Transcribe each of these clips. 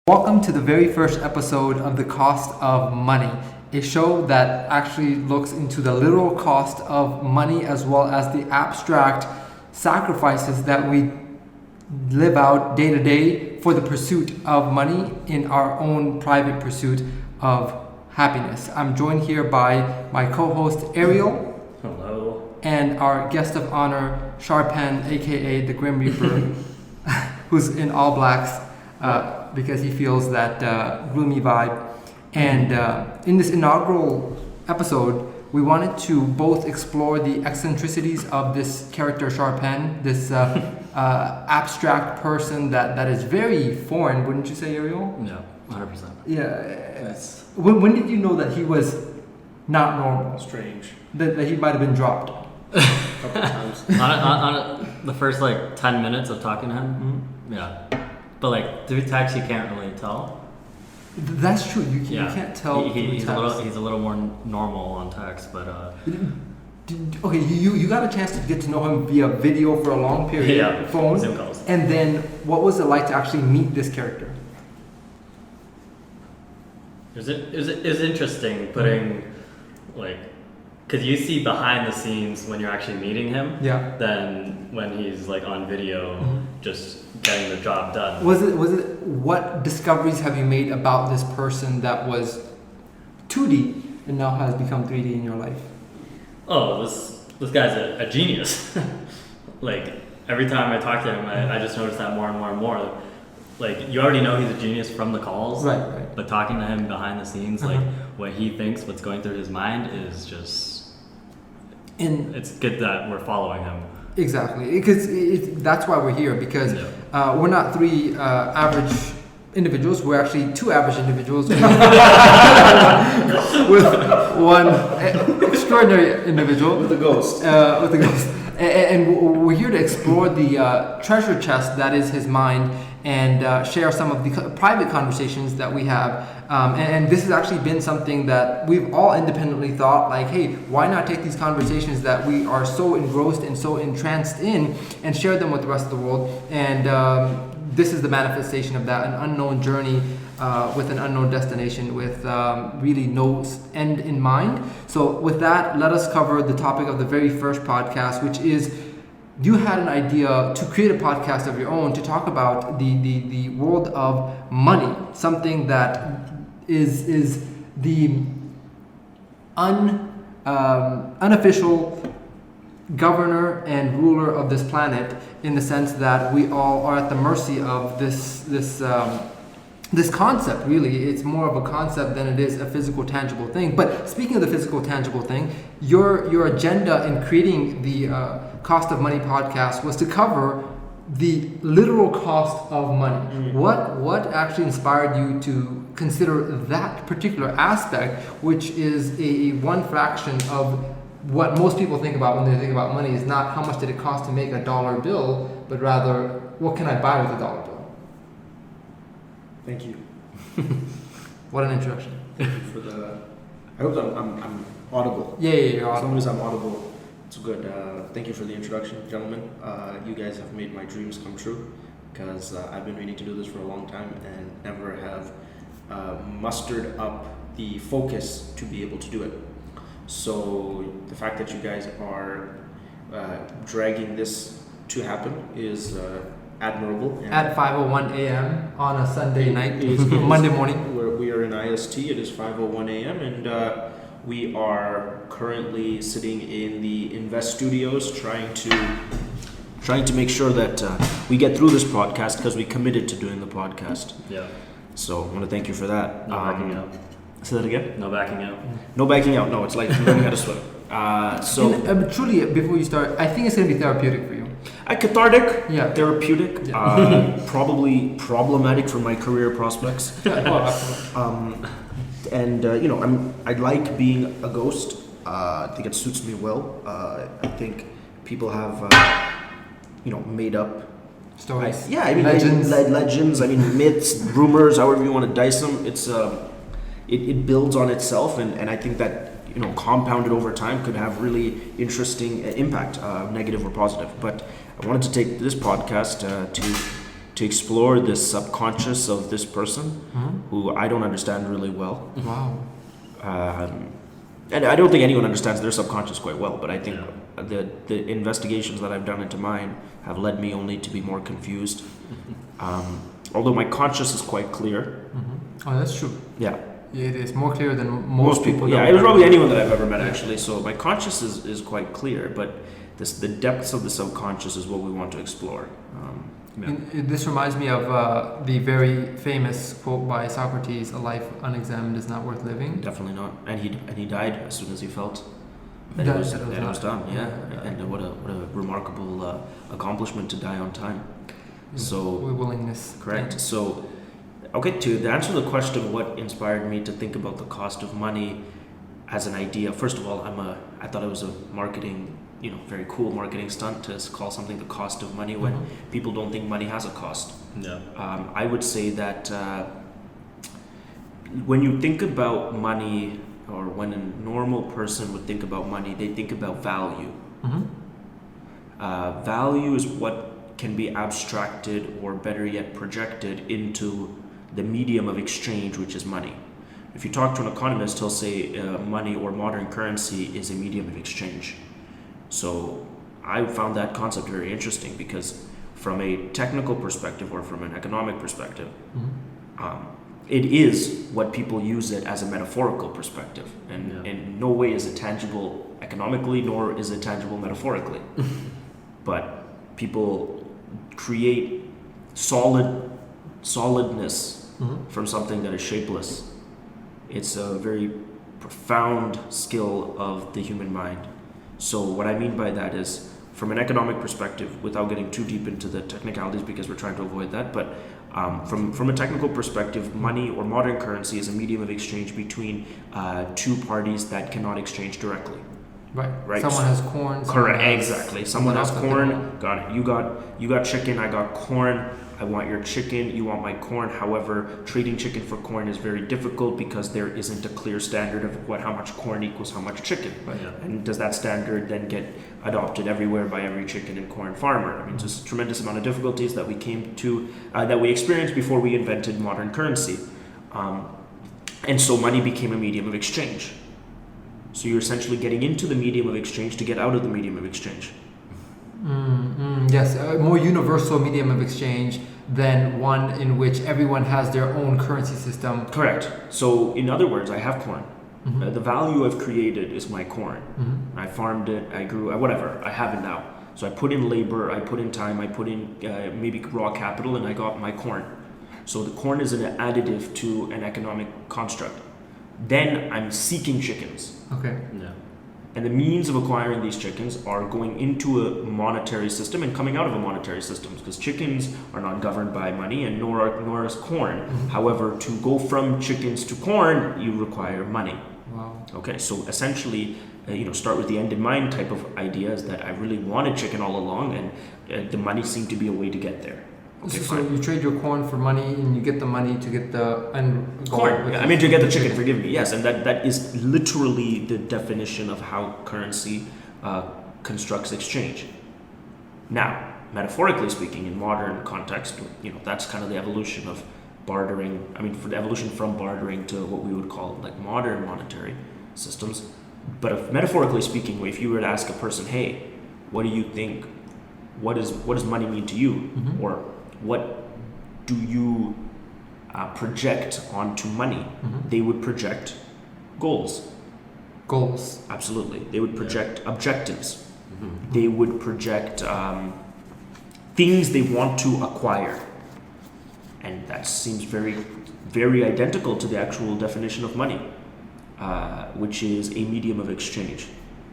Welcome to the very first episode of The Cost of Money, a show that actually looks into the literal cost of money as well as the abstract sacrifices that we live out day to day for the pursuit of money in our own private pursuit of happiness. I'm joined here by my co-host Ariel. Hello. And our guest of honor, Sharpen, aka the Grim Reaper, who's in all blacks. Because he feels that gloomy vibe. And in this inaugural episode, we wanted to both explore the eccentricities of this character Sharpen, this abstract person that is very foreign, wouldn't you say, Ariel? Yeah, 100%. Yeah. When did you know that he was not normal? Strange. That he might have been dropped? A couple times. on the first 10 minutes of talking to him, yeah. But through text, you can't really tell. That's true. You can't tell. He's a little more normal on text, but. Okay, you got a chance to get to know him via video for a long period. Yeah. Phone. Zoom calls. And then, what was it like to actually meet this character? It was interesting putting because you see behind the scenes when you're actually meeting him. Yeah. Than when he's on video, just getting the job done. Was it what discoveries have you made about this person that was 2D and now has become 3D in your life? Oh, this guy's a genius. Every time I talk to him, I just notice that more and more and more. You already know he's a genius from the calls. Right. But talking to him behind the scenes, what he thinks, what's going through his mind is just... it's good that we're following him. Exactly, because that's why we're here, because we're not three average individuals, we're actually two average individuals with one extraordinary individual. With a ghost. And we're here to explore the treasure chest that is his mind and share some of the private conversations that we have. And this has actually been something that we've all independently thought, hey, why not take these conversations that we are so engrossed and so entranced in and share them with the rest of the world. And this is the manifestation of that, an unknown journey with an unknown destination with really no end in mind. So with that, let us cover the topic of the very first podcast, which is you had an idea to create a podcast of your own to talk about the world of money, something that is the unofficial governor and ruler of this planet, in the sense that we all are at the mercy of this concept. Really, it's more of a concept than it is a physical, tangible thing. But speaking of the physical, tangible thing, your agenda in creating the Cost of Money podcast was to cover the literal cost of money. What actually inspired you to consider that particular aspect, which is a one fraction of what most people think about when they think about money, is not how much did it cost to make a dollar bill, but rather what can I buy with a dollar bill? Thank you. What an introduction. Thank you for the... I hope I'm audible. Yeah, you're As audible. long as I'm audible, it's good. Thank you for the introduction, gentlemen. You guys have made my dreams come true, because I've been meaning to do this for a long time and never have mustered up the focus to be able to do it. So the fact that you guys are dragging this to happen is admirable. And At 5:01 a.m. on a Sunday night, It is Monday morning. We are in IST. It is 5:01 a.m. and we are currently sitting in the Invest Studios trying to make sure that we get through this podcast, because we committed to doing the podcast. Yeah. So I want to thank you for that. No backing out. Say that again? No backing out. No backing out. No, it's like learning how to swim. And, truly, before you start, I think it's going to be therapeutic for you. Cathartic, Yeah. therapeutic, probably problematic for my career prospects. And I like being a ghost. I think it suits me well. I think people have made up Stories. legends. I mean, myths, rumors, however you want to dice them. It's it builds on itself, and I think that compounded over time could have really interesting impact, negative or positive. But I wanted to take this podcast to explore this subconscious of this person who I don't understand really well. Wow. And I don't think anyone understands their subconscious quite well, but I think the investigations that I've done into mine have led me only to be more confused. Although my conscious is quite clear. Oh, that's true. Yeah. It is more clear than Most people. Yeah, it was probably anyone that I've ever met actually. So my conscious is quite clear, but the depths of the subconscious is what we want to explore. This reminds me of the very famous quote by Socrates: "A life unexamined is not worth living." Definitely not. And he died as soon as he felt that That it was done. Yeah. Yeah. And what a remarkable accomplishment to die on time. So with willingness. correct. So okay, to answer the question, what inspired me to think about the cost of money as an idea? First of all, I thought it was a marketing, very cool marketing stunt to call something the cost of money when people don't think money has a cost. Yeah. I would say that when you think about money, or when a normal person would think about money, they think about value. Value is what can be abstracted, or better yet, projected into the medium of exchange, which is money. If you talk to an economist, he'll say money or modern currency is a medium of exchange. So I found that concept very interesting because from a technical perspective or from an economic perspective, it is what people use it as a metaphorical perspective. And in no way is it tangible economically, nor is it tangible metaphorically. But people create solidness from something that is shapeless. It's a very profound skill of the human mind. So what I mean by that is, from an economic perspective, without getting too deep into the technicalities because we're trying to avoid that, but from a technical perspective, money or modern currency is a medium of exchange between two parties that cannot exchange directly. Right. Someone has corn. Correct. Exactly. Someone has corn. Got it. You got chicken. I got corn. I want your chicken. You want my corn. However, trading chicken for corn is very difficult because there isn't a clear standard of how much corn equals how much chicken. Right. Yeah. And does that standard then get adopted everywhere by every chicken and corn farmer? I mean, just a tremendous amount of difficulties that we experienced before we invented modern currency. And so money became a medium of exchange. So you're essentially getting into the medium of exchange to get out of the medium of exchange. Yes, a more universal medium of exchange than one in which everyone has their own currency system. Correct. So in other words, I have corn. The value I've created is my corn. I farmed it, I grew, whatever, I have it now. So I put in labor, I put in time, I put in maybe raw capital, and I got my corn. So the corn is an additive to an economic construct. Then I'm seeking chickens. Okay. Yeah. And the means of acquiring these chickens are going into a monetary system and coming out of a monetary system, because chickens are not governed by money, and nor is corn. However, to go from chickens to corn, you require money. Wow. Okay, so essentially, start with the end in mind type of idea is that I really wanted chicken all along, and the money seemed to be a way to get there. Okay, so fine. you trade your corn for money, and you get the money to get the corn. I mean, to get the chicken. Forgive me. Yes, and that is literally the definition of how currency constructs exchange. Now, metaphorically speaking, in modern context, that's kind of the evolution of bartering. I mean, for the evolution from bartering to what we would call like modern monetary systems. But if, metaphorically speaking, if you were to ask a person, "Hey, what do you think? What does money mean to you?" Or what do you project onto money? They would project goals. Goals. Absolutely. They would project objectives. They would project things they want to acquire. And that seems very, very identical to the actual definition of money, which is a medium of exchange.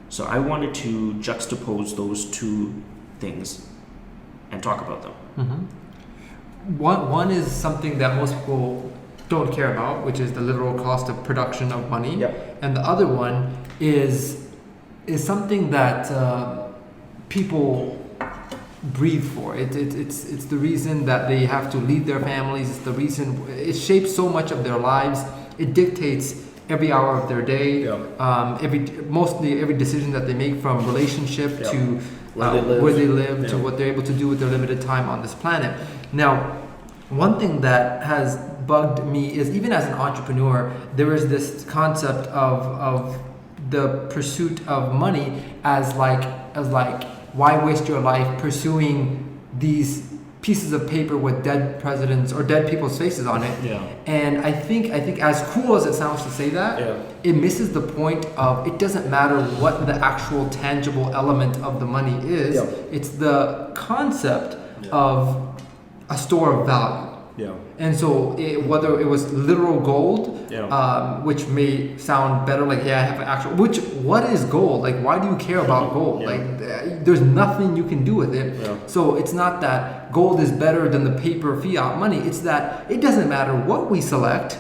So I wanted to juxtapose those two things and talk about them. One is something that most people don't care about, which is the literal cost of production of money. Yep. And the other one is something that people breathe for. It's the reason that they have to leave their families. It's the reason it shapes so much of their lives. It dictates every hour of their day. Yep. Every decision that they make, from relationship Yep. to where they live, to Yeah. what they're able to do with their limited time on this planet. Now, one thing that has bugged me is, even as an entrepreneur, there is this concept of the pursuit of money as like why waste your life pursuing these pieces of paper with dead presidents or dead people's faces on it. Yeah. And I think as cool as it sounds to say that, Yeah. it misses the point of, it doesn't matter what the actual tangible element of the money is. Yeah. It's the concept Yeah. of a store of value. Yeah. And so whether it was literal gold, Yeah. which may sound better, like, yeah, I have an actual, what is gold? Like, why do you care about gold? Yeah. Like, there's nothing you can do with it. Yeah. So it's not that gold is better than the paper fiat money. It's that it doesn't matter what we select.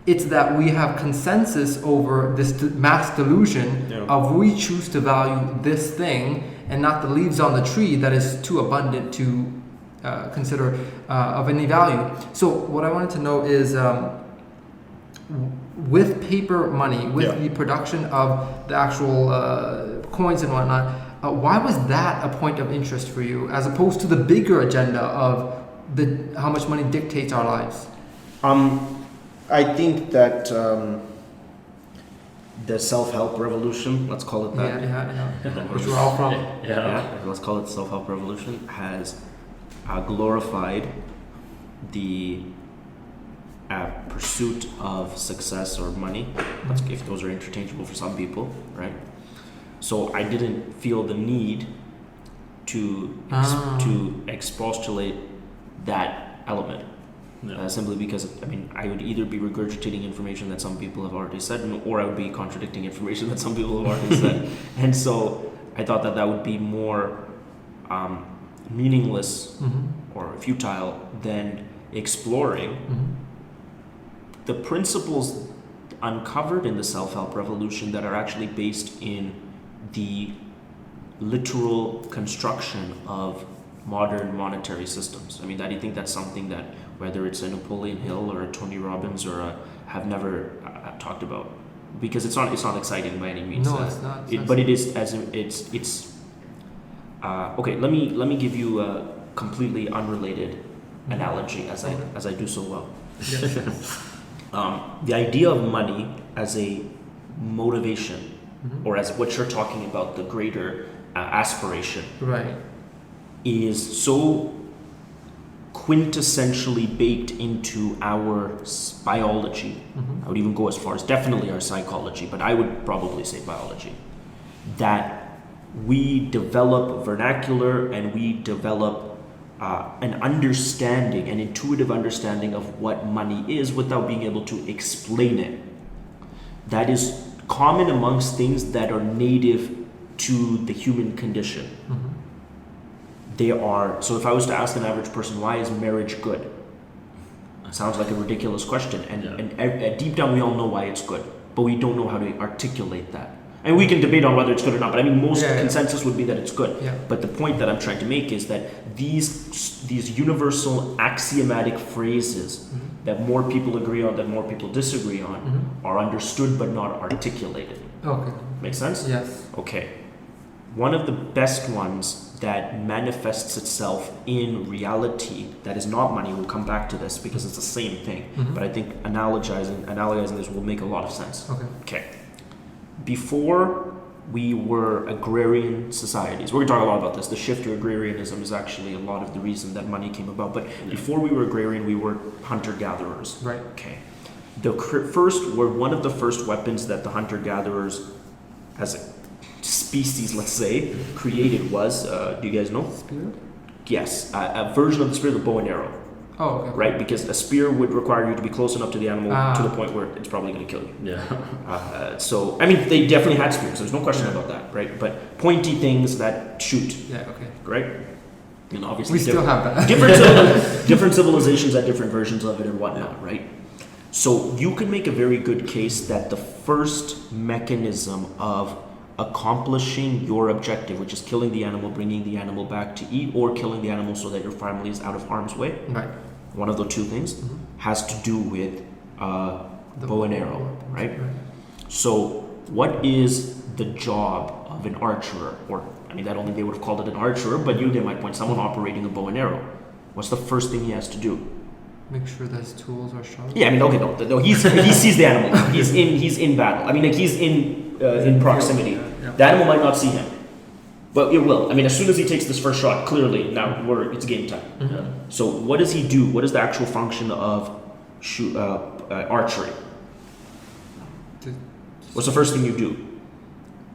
It's that we have consensus over this mass delusion Yeah. of we choose to value this thing and not the leaves on the tree that is too abundant to consider of any value. So what I wanted to know is, with paper money, with Yeah. the production of the actual coins and whatnot, why was that a point of interest for you, as opposed to the bigger agenda of how much money dictates our lives? I think that the self-help revolution, let's call it that. Yeah. Which we're all from. Yeah. Let's call it self-help revolution, has glorified the pursuit of success or money. If those are interchangeable for some people, right? So I didn't feel the need to expostulate that element. Yeah. Simply because, I mean, I would either be regurgitating information that some people have already said, or I would be contradicting information that some people have already said. And so I thought that would be more meaningless or futile than exploring the principles uncovered in the self-help revolution that are actually based in the literal construction of modern monetary systems. I mean, I think that's something that, whether it's a Napoleon Hill or a Tony Robbins or have never talked about, because it's not exciting by any means. No, it's not. But it is, as it's okay. Let me give you a completely unrelated analogy, as I do so well. The idea of money as a motivation, or as what you're talking about, the greater aspiration, Right. is so quintessentially baked into our biology. I would even go as far as definitely our psychology, but I would probably say biology, that we develop vernacular and we develop an understanding, an intuitive understanding of what money is without being able to explain it. That is common amongst things that are native to the human condition. They are, so if I was to ask an average person, why is marriage good? It sounds like a ridiculous question. And deep down we all know why it's good, but we don't know how to articulate that. And we can debate on whether it's good or not, but I mean, most consensus would be that it's good. Yeah. But the point that I'm trying to make is that these universal axiomatic phrases that more people agree on, that more people disagree on, are understood but not articulated. Okay. Make sense? Yes. Okay. One of the best ones that manifests itself in reality that is not money, we'll come back to this because it's the same thing, but I think analogizing this will make a lot of sense. Okay. Before we were agrarian societies, we're going to talk a lot about this. The shift to agrarianism is actually a lot of the reason that money came about, but before we were agrarian, we were hunter-gatherers. Right. Okay. One of the first weapons that the hunter-gatherers, as a species, let's say, created was, do you guys know? Spear? Yes, a version of the spear, the bow and arrow, Oh, okay. right? Because a spear would require you to be close enough to the animal to the point where it's probably going to kill you. Yeah. So, I mean, they definitely had spears. There's no question about that, right? But pointy things that shoot, Yeah, okay. right? And obviously, We still have that. different civilizations had different versions of it and whatnot, right? So you could make a very good case that the first mechanism of accomplishing your objective, which is killing the animal, bringing the animal back to eat, or killing the animal so that your family is out of harm's way, Right. one of the two things, has to do with bow and arrow, right? So what is the job of an archer or I mean, that only they would have called it an archer, but you get my point. Someone operating a bow and arrow. What's the first thing he has to do? Make sure that his tools are sharp. Yeah, I mean, okay, no, he sees the animal. He's in battle. I mean, like he's in proximity. Yeah. The animal might not see him, but it will. I mean, as soon as he takes this first shot, clearly now it's game time. Yeah. So what does he do? What is the actual function of archery? To, What's the first thing you do?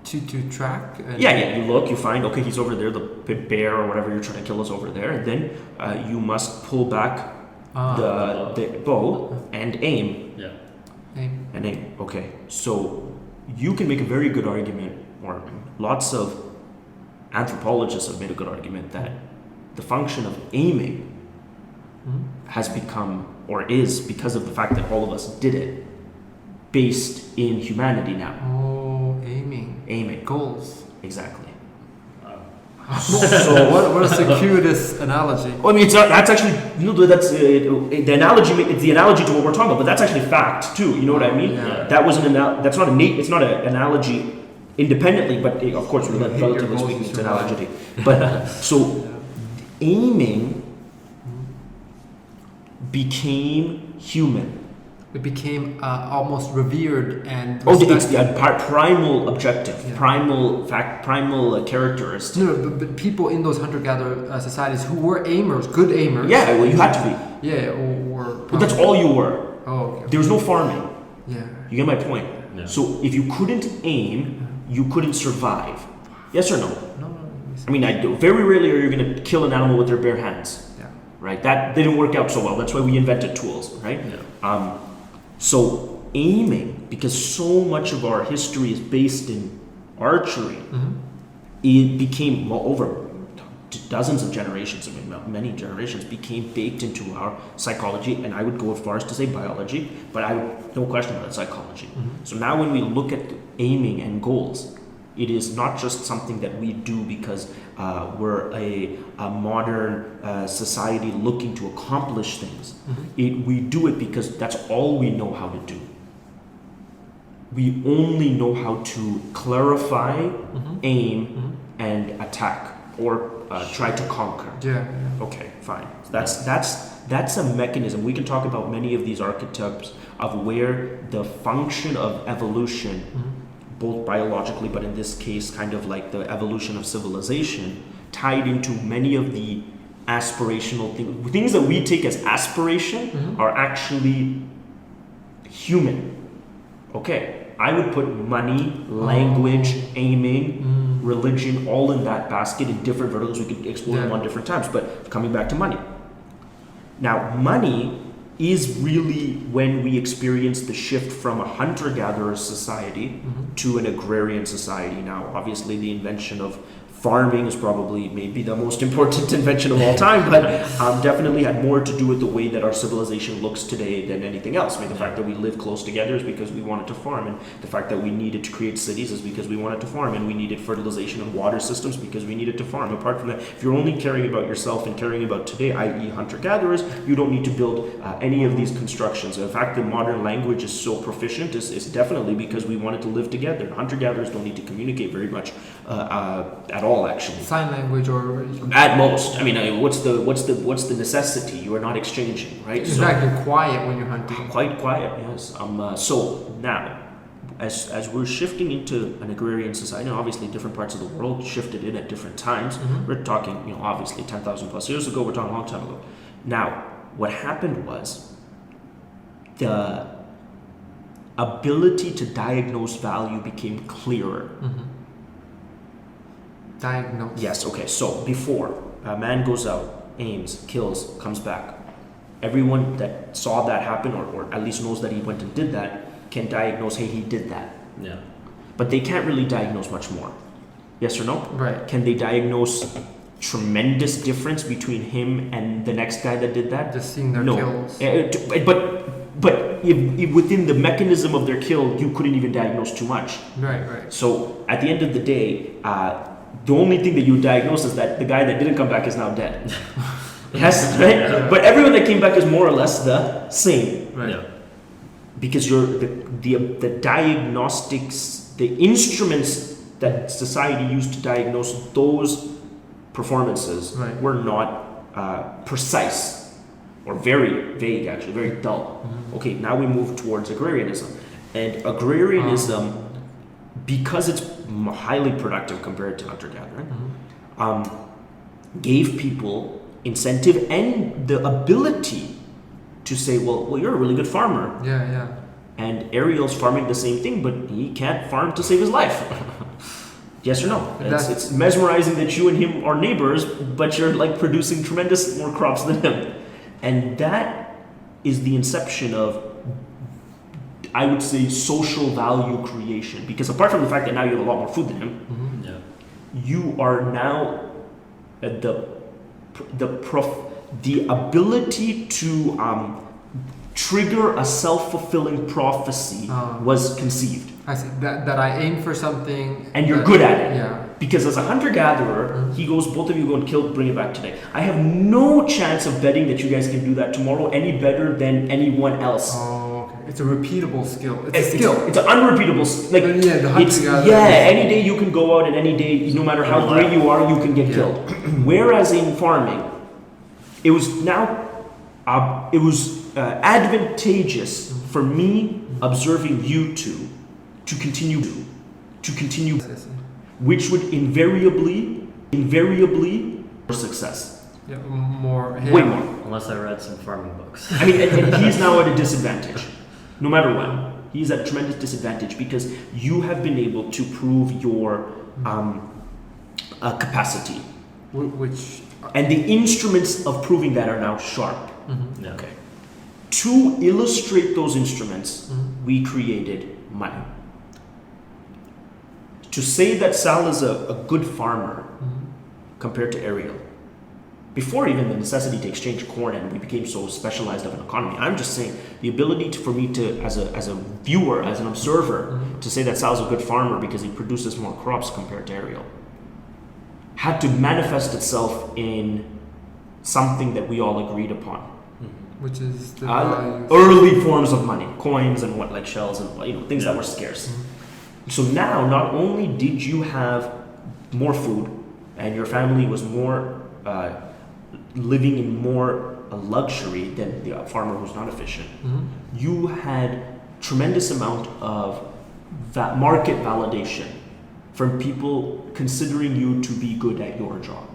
to track. And Yeah, you look, you find, okay, he's over there, the bear or whatever you're trying to kill is over there, and then you must pull back the bow and aim. Yeah. Aim. And aim, okay. So you can make a very good argument, or lots of anthropologists have made a good argument that the function of aiming has become, or is, because of the fact that all of us did it, based in humanity now. Oh, aiming. Aiming. Goals. Exactly. So what a circuitous analogy. I mean, that's actually that's the analogy. It's the analogy to what we're talking about, but that's actually fact too. You know what I mean? Yeah. That was that's not it's not an analogy independently, but of course, You hit your relatively goals speaking, to it's an survive. analogy. But so aiming became human. It became almost revered and. Oh, it's respected. the primal objective, Yeah. primal characteristic. No, but people in those hunter-gatherer societies who were aimers, good aimers. Yeah, well, you had to be. Yeah, or But that's all you were. Oh, okay. There was no farming. Yeah. You get my point? Yeah. So if you couldn't aim, you couldn't survive. Yes or no? No. I mean, very rarely are you going to kill an animal with their bare hands, Yeah. right? That didn't work out so well. That's why we invented tools, right? Yeah. So aiming, because so much of our history is based in archery, it became over dozens of generations, I mean, many generations, became baked into our psychology, and I would go as far as to say biology, but no question about it, psychology. So now when we look at aiming and goals, it is not just something that we do because we're a modern society looking to accomplish things. We do it because that's all we know how to do. We only know how to clarify, aim, and attack, or try to conquer. Yeah. Okay, fine. That's a mechanism. We can talk about many of these archetypes of where the function of evolution, both biologically, but in this case, kind of like the evolution of civilization, tied into many of the aspirational things that we take as aspiration are actually human. Okay, I would put money, language, aiming, religion, all in that basket in different verticals. We could explore them on different times, but coming back to money. Now, money is really when we experience the shift from a hunter-gatherer society to an agrarian society. Now, obviously, the invention of farming is probably maybe the most important invention of all time, but definitely had more to do with the way that our civilization looks today than anything else. I mean, the fact that we live close together is because we wanted to farm, and the fact that we needed to create cities is because we wanted to farm, and we needed fertilization and water systems because we needed to farm. Apart from that, if you're only caring about yourself and caring about today, i.e. hunter-gatherers, you don't need to build any of these constructions. In fact, the modern language is so proficient is definitely because we wanted to live together. Hunter-gatherers don't need to communicate very much at all. Actually, Sign language or. at most. I mean, what's the necessity? You are not exchanging, right? In fact, you're quiet when you're hunting. Quite quiet, yes. So now, as we're shifting into an agrarian society, and obviously different parts of the world shifted in at different times. We're talking, obviously 10,000 plus years ago. We're talking a long time ago. Now, what happened was the ability to diagnose value became clearer. Diagnose. Yes, okay. So before a man goes out, aims, kills, comes back, everyone that saw that happen or at least knows that he went and did that can diagnose, hey, he did that. Yeah. But they can't really diagnose much more. Yes or no? Right. Can they diagnose tremendous difference between him and the next guy that did that? Just seeing their No. kills. But if within the mechanism of their kill, you couldn't even diagnose too much. Right. So at the end of the day, the only thing that you diagnose is that the guy that didn't come back is now dead. Yes, right? Yeah. But everyone that came back is more or less the same. Right. Yeah. Because the diagnostics, the instruments that society used to diagnose those performances Right. were not precise or very vague, actually, very dull. Okay, now we move towards agrarianism. And agrarianism, because it's highly productive compared to hunter-gathering, gave people incentive and the ability to say, well, you're a really good farmer. Yeah, yeah. And Ariel's farming the same thing, but he can't farm to save his life. Yes or no? It's mesmerizing that you and him are neighbors, but you're like producing tremendous more crops than him. And that is the inception of, I would say, social value creation. Because apart from the fact that now you have a lot more food than him, Yeah. you are now the ability to trigger a self-fulfilling prophecy was conceived. I see that I aim for something And you're good at it. Yeah. Because as a hunter-gatherer, he goes, both of you go and kill, bring it back today. I have no chance of betting that you guys can do that tomorrow any better than anyone else. Oh, okay. It's a repeatable skill. It's a skill. It's an unrepeatable, like, Yeah, the hunter-gatherer. any day you can go out and any day, no matter how great you are, you can get killed. Whereas in farming, it was advantageous for me observing you two to continue, which would invariably success. Yeah, more. Way more. Unless I read some farming books. I mean, and he's now at a disadvantage. No matter what, he's at a tremendous disadvantage because you have been able to prove your capacity, Which. and the instruments of proving that are now sharp. Yeah. Okay. To illustrate those instruments, we created money. To say that Sal is a good farmer compared to Ariel, before even the necessity to exchange corn and we became so specialized of an economy, I'm just saying the ability for me to, as a viewer, as an observer, to say that Sal's a good farmer because he produces more crops compared to Ariel, had to manifest itself in something that we all agreed upon. Which is the value. Early forms of money, coins and what, like shells and things that were scarce. So now, not only did you have more food, and your family was more living in more luxury than the farmer who's not efficient, you had tremendous amount of market validation from people considering you to be good at your job.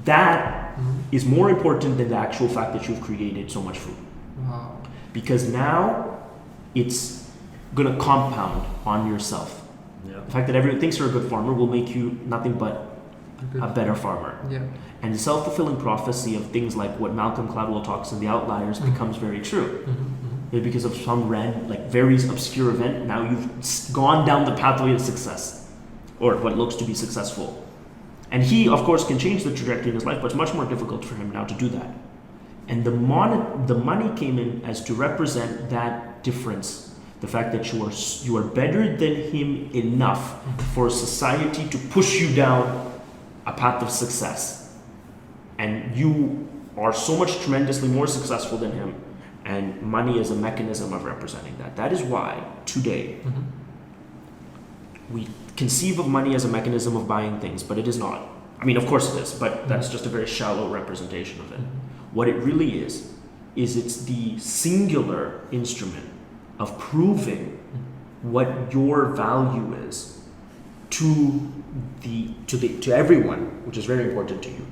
That is more important than the actual fact that you've created so much food. Wow. Because now it's going to compound on yourself. Yeah. The fact that everyone thinks you're a good farmer will make you nothing but a better farmer. Yeah. And the self-fulfilling prophecy of things like what Malcolm Gladwell talks in The Outliers becomes very true. Because of some very obscure event, now you've gone down the pathway of success, or what looks to be successful. And he, of course, can change the trajectory in his life, but it's much more difficult for him now to do that. And the money came in as to represent that difference. The fact that you are better than him enough for society to push you down a path of success. And you are so much tremendously more successful than him. And money is a mechanism of representing that. That is why today we conceive of money as a mechanism of buying things, but it is not. I mean, of course it is, but that's just a very shallow representation of it. What it really is it's the singular instrument of proving what your value is to everyone, which is very important to you.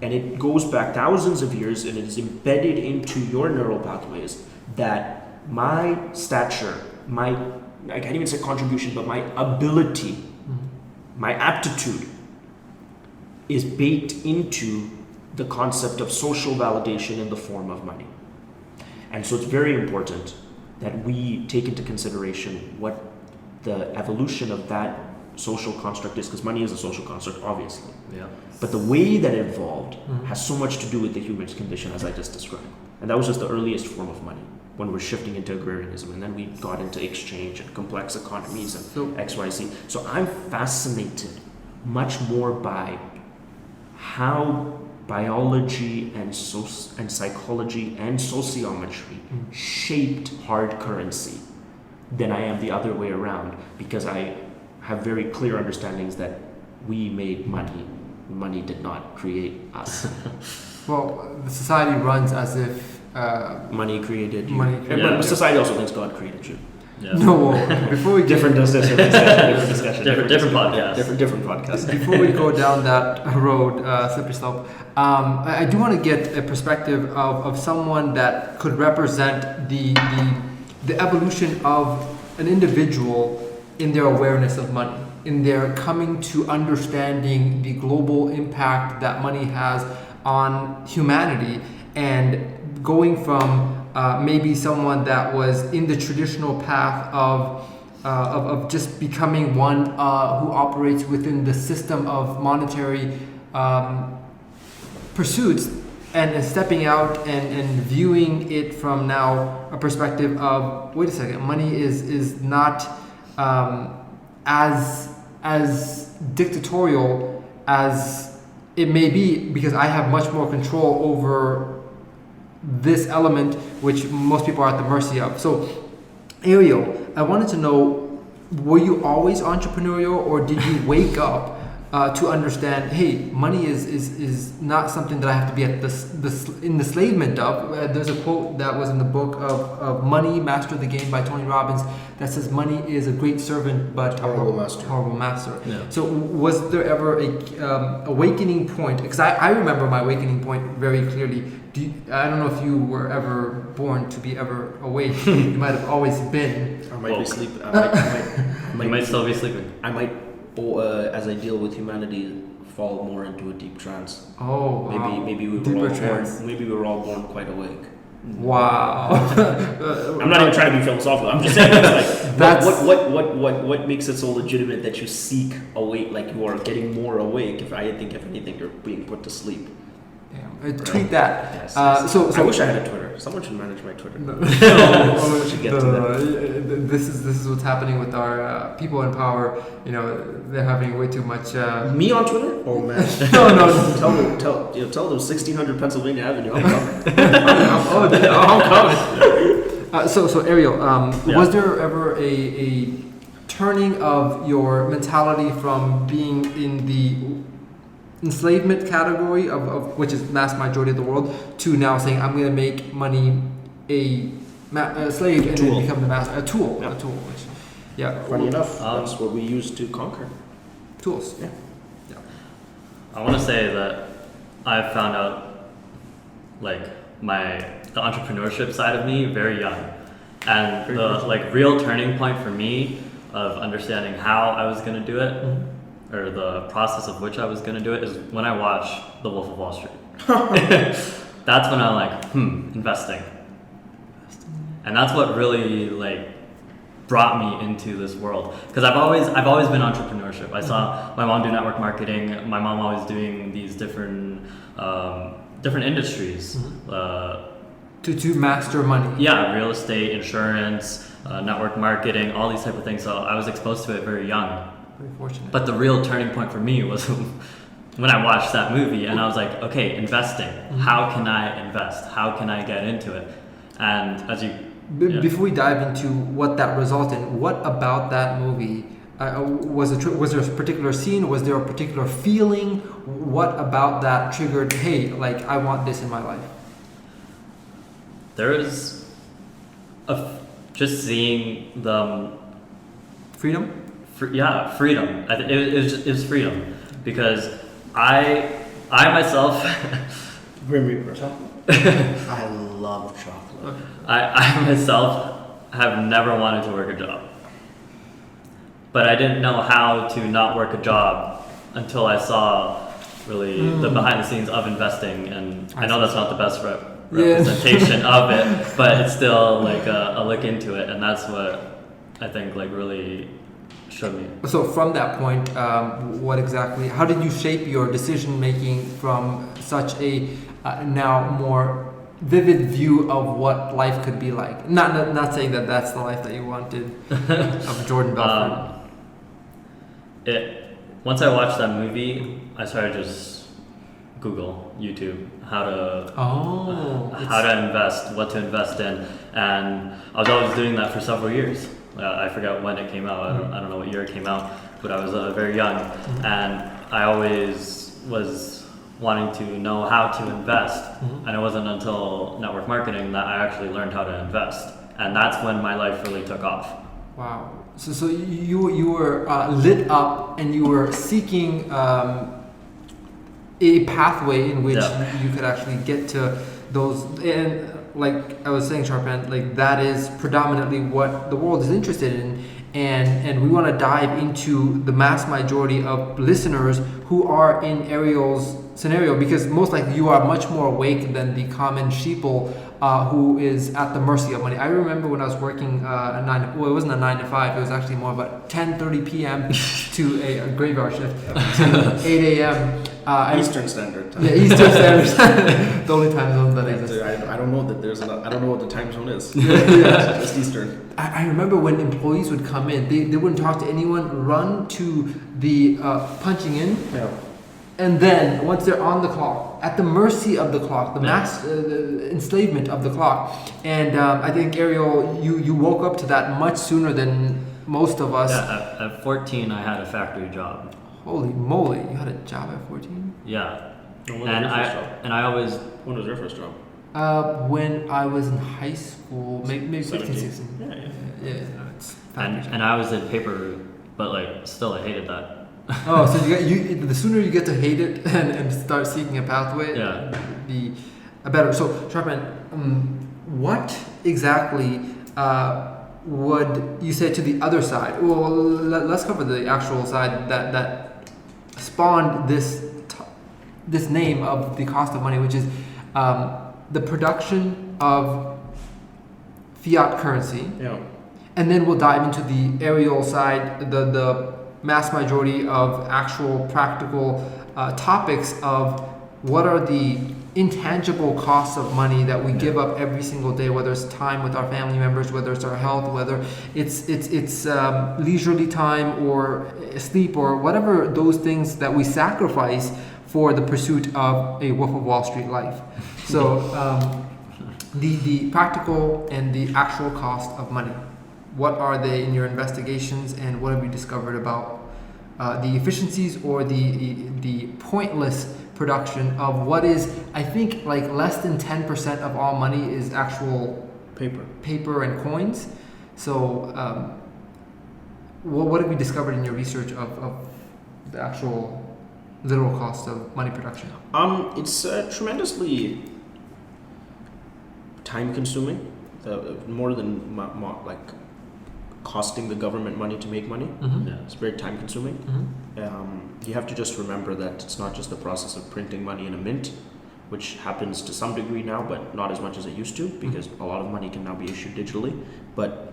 And it goes back thousands of years, and it is embedded into your neural pathways that my stature, I can't even say contribution, but my ability, my aptitude is baked into the concept of social validation in the form of money. And so it's very important that we take into consideration what the evolution of that social construct is, because money is a social construct, obviously. Yeah. But the way that it evolved has so much to do with the human condition, as I just described. And that was just the earliest form of money, when we're shifting into agrarianism, and then we got into exchange and complex economies and XYZ. So I'm fascinated much more by how biology and psychology and sociometry shaped hard currency than I am the other way around, because I have very clear understandings that we made money. Money did not create us. Well, the society runs as if Money created you. Money And- created but you. society also thinks God created you. Yeah. no. Before we get Different discussion. Different discussion. Different podcast. Different podcast. Before we go down that road, slippery slope, I do want to get a perspective of someone that could represent the evolution of an individual in their awareness of money, in their coming to understanding the global impact that money has on humanity, and going from maybe someone that was in the traditional path of just becoming one who operates within the system of monetary pursuits, and stepping out and viewing it from now a perspective of, wait a second, money is not as dictatorial as it may be, because I have much more control over this element which most people are at the mercy of. So, Ariel, I wanted to know, were you always entrepreneurial, or did you wake up to understand, hey, money is not something that I have to be at the enslavement of? There's a quote that was in the book of Money, Master the Game by Tony Robbins that says, money is a great servant but Horrible master. Horrible master. Yeah. So was there ever a awakening point? Because I remember my awakening point very clearly. I don't know if you were ever born to be ever awake. You might have always been. I might be Woke. sleeping. You might still be sleeping. I might, as I deal with humanity, fall more into a deep trance. Oh, wow. Maybe we Deeper were all trance. born. Maybe we were all born quite awake. Wow. I'm not even trying to be philosophical. I'm just saying, it's like, That's- what makes it so legitimate that you seek awake, like you are getting more awake? If anything, you're being put to sleep. Damn. Tweet that. Yes. So I wish I had a Twitter. Someone should manage my Twitter. No. We should get to that. This is what's happening with our people in power. You know, they're having way too much. Me on Twitter? Oh man. No. Tell them 1600 Pennsylvania Avenue. I'm coming. I'm coming. So Ariel, Yeah. was there ever a turning of your mentality from being in the enslavement category of which is mass majority of the world, to now saying, I'm going to make money a slave and Tool. then become the master, a tool, Yeah. which, yeah, Funny enough, Um, that's what we use to conquer. tools. Yeah. I want to say that I found out like the entrepreneurship side of me very young, and the real turning point for me of understanding how I was going to do it, or the process of which I was going to do it, is when I watched The Wolf of Wall Street. That's when I'm like, investing. And that's what really brought me into this world, because I've always been entrepreneurship. I saw my mom do network marketing. My mom always doing these different industries. To master money. Yeah, real estate, insurance, network marketing, all these type of things. So I was exposed to it very young. Very fortunate. But the real turning point for me was when I watched that movie, and I was like, okay, investing. How can I invest? How can I get into it? And as you Before we dive into what that resulted in, what about that movie? Was there a particular scene? Was there a particular feeling? What about that triggered, hey, I want this in my life? there is just seeing the Freedom? freedom. It was freedom, because I myself Grim Reaper. I love chocolate. I myself have never wanted to work a job, but I didn't know how to not work a job until I saw really the behind the scenes of investing. And I know that's not the best representation of it, but it's still a look into it, and that's what I think really showed me. So from that point, how did you shape your decision making from such a now more vivid view of what life could be like? Not saying that that's the life that you wanted of Jordan Belfort. Once I watched that movie, I started just Google, YouTube, how to invest, what to invest in, and I was always doing that for several years. I forgot when it came out. I don't know what year it came out, but I was very young, and I always was wanting to know how to invest, and it wasn't until network marketing that I actually learned how to invest, and that's when my life really took off. Wow. So you were lit up and you were seeking a pathway in which Yeah. you could actually get to those, and like I was saying, Sharpan, like that is predominantly what the world is interested in, and we want to dive into the mass majority of listeners who are in Ariel's scenario, because most likely you are much more awake than the common sheeple who is at the mercy of money. I remember when I was working it wasn't a 9 to 5, it was actually more of a 10:30 p.m. to a graveyard shift, to 8 a.m. Eastern Standard Time. Yeah, Eastern Standard Time. The only time zone that exists. I don't know that I don't know what the time zone is. Yeah. Just Eastern. I remember when employees would come in, they wouldn't talk to anyone, run to the punching in, Yeah. and then once they're on the clock, at the mercy of the clock, the Yeah. mass the enslavement of the clock. And I think, Ariel, you woke up to that much sooner than most of us. Yeah, at 14, I had a factory job. Holy moly, you had a job at 14? Yeah, When was and your first job? I always When was your first job? When I was in high school, maybe 15, 17. 16. Yeah. Yeah, no, it's factory job. and I was in paper, but like still I hated that. Oh, so the sooner you get to hate it and start seeking a pathway, Yeah. the better. So, Sharpan, what exactly would you say to the other side? Well, let's cover the actual side that spawned this name of the cost of money, which is the production of fiat currency. Yeah. And then we'll dive into the Ariel side, the mass majority of actual practical topics of what are the intangible costs of money that we give up every single day, whether it's time with our family members, whether it's our health, whether it's leisurely time or sleep or whatever those things that we sacrifice for the pursuit of a Wolf of Wall Street life. So the practical and the actual cost of money. What are they in your investigations, and what have you discovered about the efficiencies or the pointless production of what is, I think, like less than 10% of all money is actual paper and coins. So what have you discovered in your research of the actual literal cost of money production? It's tremendously time consuming, more than like costing the government money to make money. Mm-hmm. Yeah. It's very time consuming. Mm-hmm. You have to just remember that it's not just the process of printing money in a mint, which happens to some degree now, but not as much as it used to, because a lot of money can now be issued digitally. But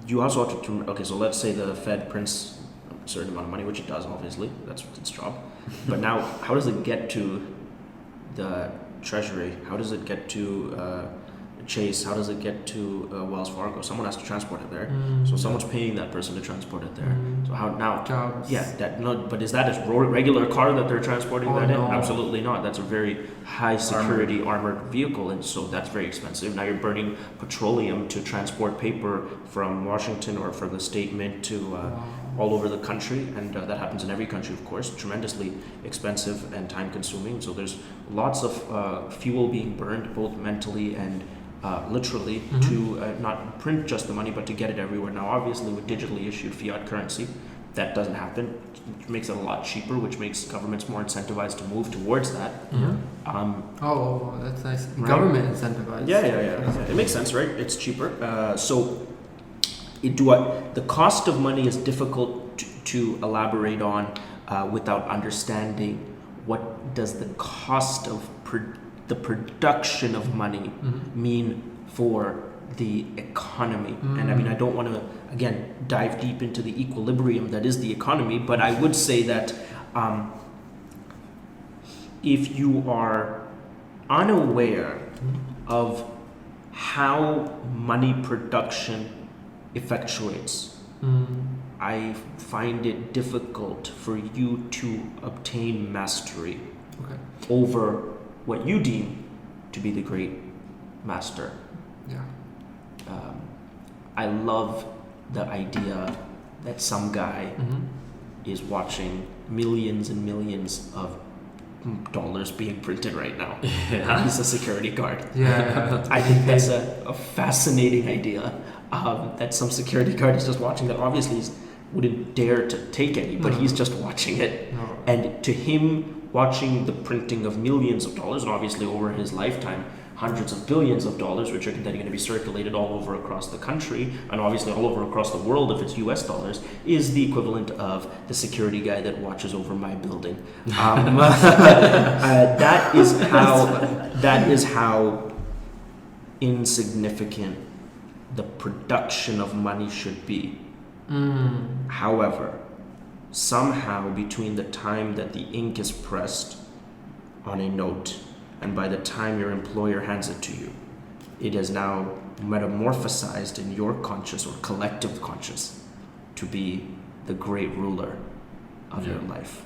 you also have to, okay, so let's say the Fed prints a certain amount of money, which it does, obviously, that's its job. But now, how does it get to the Treasury? How does it get to Chase? How does it get to Wells Fargo? Someone has to transport it there. So someone's paying that person to transport it there. So how now? Jobs. Yeah, but is that a regular car that they're transporting Oh, that no. in? Absolutely not. That's a very high security armored vehicle, and so that's very expensive. Now you're burning petroleum to transport paper from Washington or from the state mint to all over the country, and that happens in every country, of course. Tremendously expensive and time consuming. So there's lots of fuel being burned, both mentally and literally, to not print just the money, but to get it everywhere. Now, obviously, with digitally issued fiat currency, that doesn't happen. It makes it a lot cheaper, which makes governments more incentivized to move towards that. Oh, that's nice. Right. Government incentivized. Yeah. It makes sense, right? It's cheaper. The cost of money is difficult to elaborate on without understanding what does the cost of the production of money mean for the economy. And I mean, I don't want to, again, dive deep into the equilibrium that is the economy, but I would say that if you are unaware of how money production effectuates, I find it difficult for you to obtain mastery over what you deem to be the great master. Yeah. I love the idea that some guy is watching millions and millions of dollars being printed right now. Yeah. He's a security guard. Yeah. I think that's a fascinating idea. That some security guard is just watching that. Obviously, he wouldn't dare to take any, but No. he's just watching it. No. And to him, watching the printing of millions of dollars, and obviously over his lifetime, hundreds of billions of dollars, which are then going to be circulated all over across the country, and obviously all over across the world if it's US dollars, is the equivalent of the security guy that watches over my building. That is how insignificant the production of money should be. However, somehow between the time that the ink is pressed on a note and by the time your employer hands it to you, it is now metamorphosized in your conscious or collective conscious to be the great ruler of your life.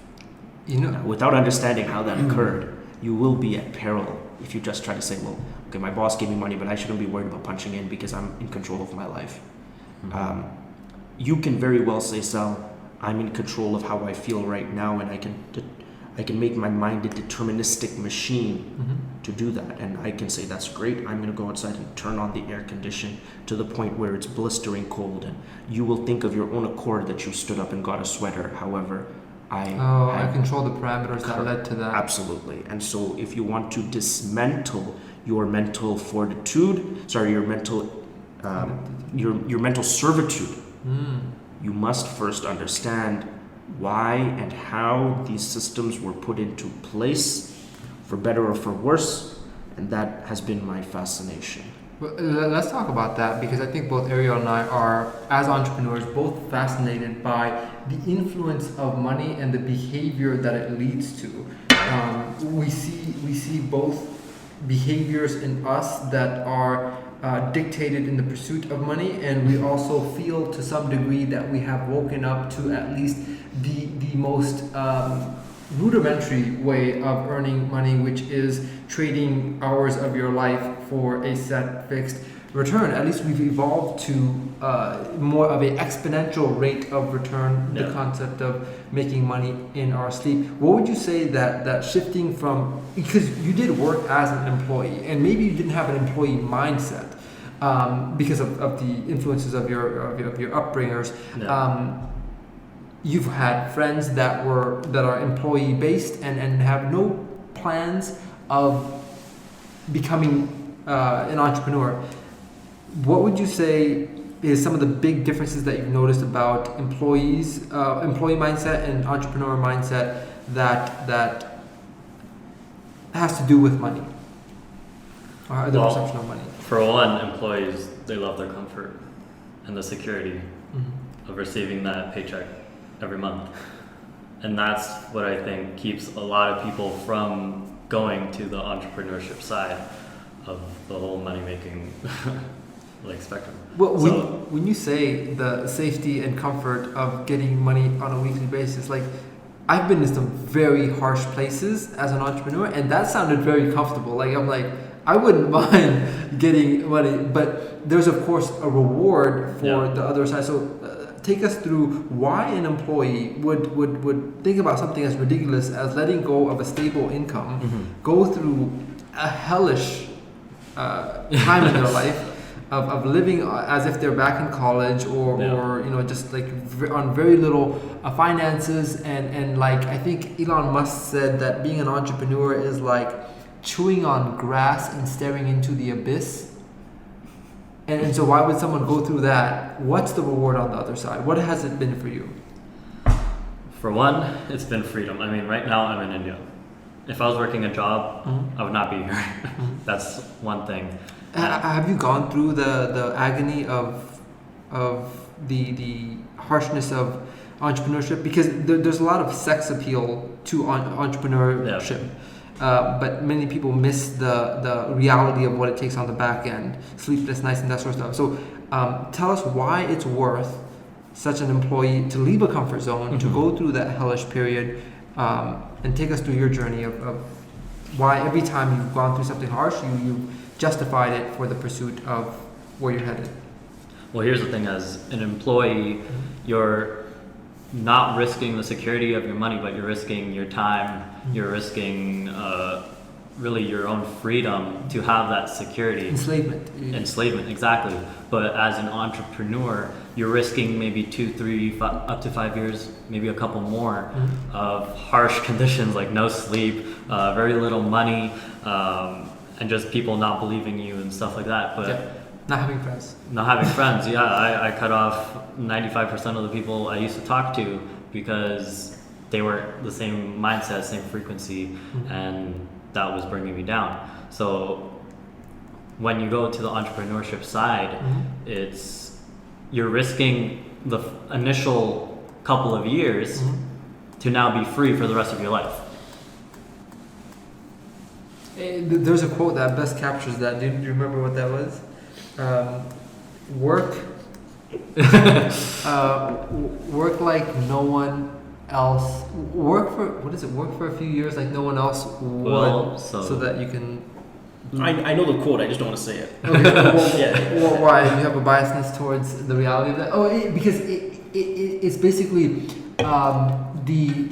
You know, Now, without understanding how that occurred, you will be at peril if you just try to say, well, okay, my boss gave me money, but I shouldn't be worried about punching in because I'm in control of my life. You can very well say, Sal, I'm in control of how I feel right now, and I can make my mind a deterministic machine to do that. And I can say, that's great. I'm going to go outside and turn on the air condition to the point where it's blistering cold. And you will think of your own accord that you stood up and got a sweater. However, I control the parameters that led to that. Absolutely. And so if you want to dismantle your mental fortitude, your mental servitude, you must first understand why and how these systems were put into place, for better or for worse, and that has been my fascination. Well, let's talk about that, because I think both Ariel and I are, as entrepreneurs, both fascinated by the influence of money and the behavior that it leads to. We see both behaviors in us that are dictated in the pursuit of money, and we also feel to some degree that we have woken up to at least the most rudimentary way of earning money, which is trading hours of your life for a set fixed return. At least we've evolved to more of an exponential rate of return, the concept of making money in our sleep. What would you say that shifting from, because you did work as an employee and maybe you didn't have an employee mindset because of the influences of your upbringers. You've had friends that are employee based and have no plans of becoming an entrepreneur. What would you say is some of the big differences that you've noticed about employee mindset and entrepreneur mindset that has to do with money or the perception of money? For one, employees, they love their comfort and the security of receiving that paycheck every month. And that's what I think keeps a lot of people from going to the entrepreneurship side of the whole money-making spectrum. Well, when you say the safety and comfort of getting money on a weekly basis, I've been in some very harsh places as an entrepreneur, and that sounded very comfortable. I wouldn't mind getting money, but there's of course a reward for the other side. So take us through why an employee would think about something as ridiculous as letting go of a stable income, go through a hellish time in their life of living as if they're back in college or just on very little finances, and I think Elon Musk said that being an entrepreneur is like chewing on grass and staring into the abyss. And so why would someone go through that? What's the reward on the other side? What has it been for you? For one, it's been freedom. I mean, right now I'm in India. If I was working a job, I would not be here. That's one thing. Have you gone through the agony of the harshness of entrepreneurship? Because there's a lot of sex appeal to entrepreneurship. But many people miss the reality of what it takes on the back end, sleepless nights and that sort of stuff. So tell us why it's worth such an employee to leave a comfort zone, to go through that hellish period, and take us through your journey of why every time you've gone through something harsh, you've justified it for the pursuit of where you're headed. Well, here's the thing: as an employee, you're not risking the security of your money, but you're risking your time, you're risking really your own freedom to have that security. Enslavement, exactly. But as an entrepreneur, you're risking maybe 2, 3, up to 5 years, maybe a couple more of harsh conditions like no sleep, very little money, and just people not believing you and stuff like that. But not having friends. Not having friends, yeah. I cut off 95% of the people I used to talk to because they weren't the same mindset, same frequency, and that was bringing me down. So when you go to the entrepreneurship side, you're risking the initial couple of years to now be free for the rest of your life. There's a quote that best captures that. Do you remember what that was? Work like no one else. Work for a few years like no one else would, so that you can. I know the quote. I just don't want to say it. Okay, well, why? Do you have a biasness towards the reality of that? Because it's basically the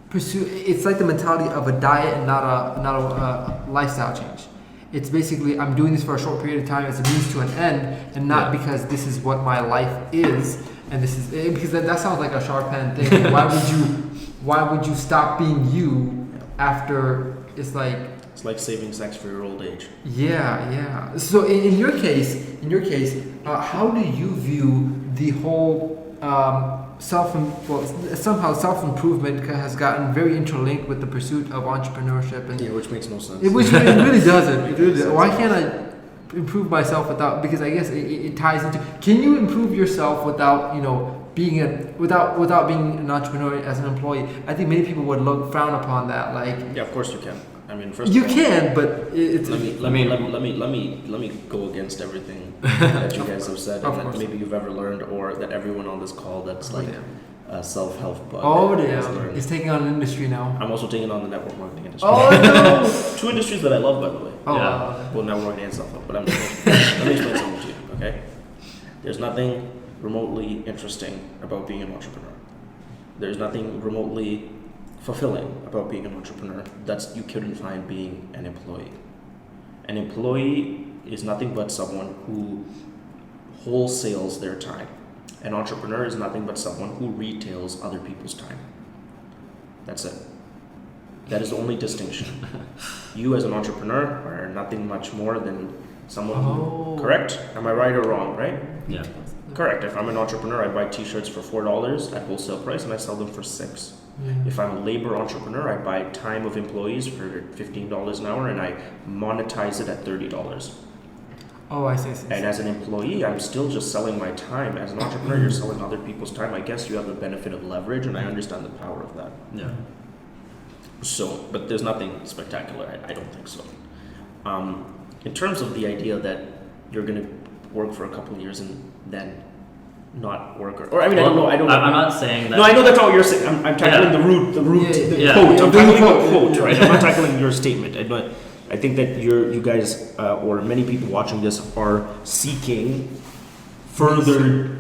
pursuit. It's like the mentality of a diet and not a lifestyle change. It's basically, I'm doing this for a short period of time as a means to an end, and not because this is what my life is, and this is because that sounds like a Sharp Hand thing. Why would you stop being you after it's like? It's like saving sex for your old age. Yeah. So in your case, how do you view the whole somehow self-improvement has gotten very interlinked with the pursuit of entrepreneurship, and which makes no sense. It really doesn't. Why can't I improve myself because I guess it ties into. Can you improve yourself without without being an entrepreneur as an employee? I think many people would frown upon that. Like, yeah, of course you can. I mean, first you of all, can, but it's. Let me go against everything that you guys have said, and that maybe you've ever learned, or that everyone on this call that's self-help bug. Oh damn! He's taking on an industry now. I'm also taking on the network marketing industry. Oh no! 2 industries that I love, by the way. Oh Well, network marketing and self-help. But let me explain something to you. Okay? There's nothing remotely interesting about being an entrepreneur. There's nothing remotely fulfilling about being an entrepreneur that you couldn't find being an employee. An employee is nothing but someone who wholesales their time. An entrepreneur is nothing but someone who retails other people's time. That's it. That is the only distinction. You as an entrepreneur are nothing much more than someone who, correct? Am I right or wrong, right? Yeah. Correct. If I'm an entrepreneur, I buy t-shirts for $4 at wholesale price and I sell them for $6. Yeah. If I'm a labor entrepreneur, I buy time of employees for $15 an hour and I monetize it at $30. Oh, I see. And as an employee, I'm still just selling my time. As an entrepreneur, you're selling other people's time. I guess you have the benefit of leverage, and I understand the power of that. Yeah. So, but there's nothing spectacular. I don't think so. In terms of the idea that you're going to work for a couple of years and then not work, or I mean, I don't know. I'm not saying that. No, I know that's all you're saying. I'm tackling the quote. I'm tackling the quote, right? I'm not tackling your statement. I think that you guys or many people watching this are seeking further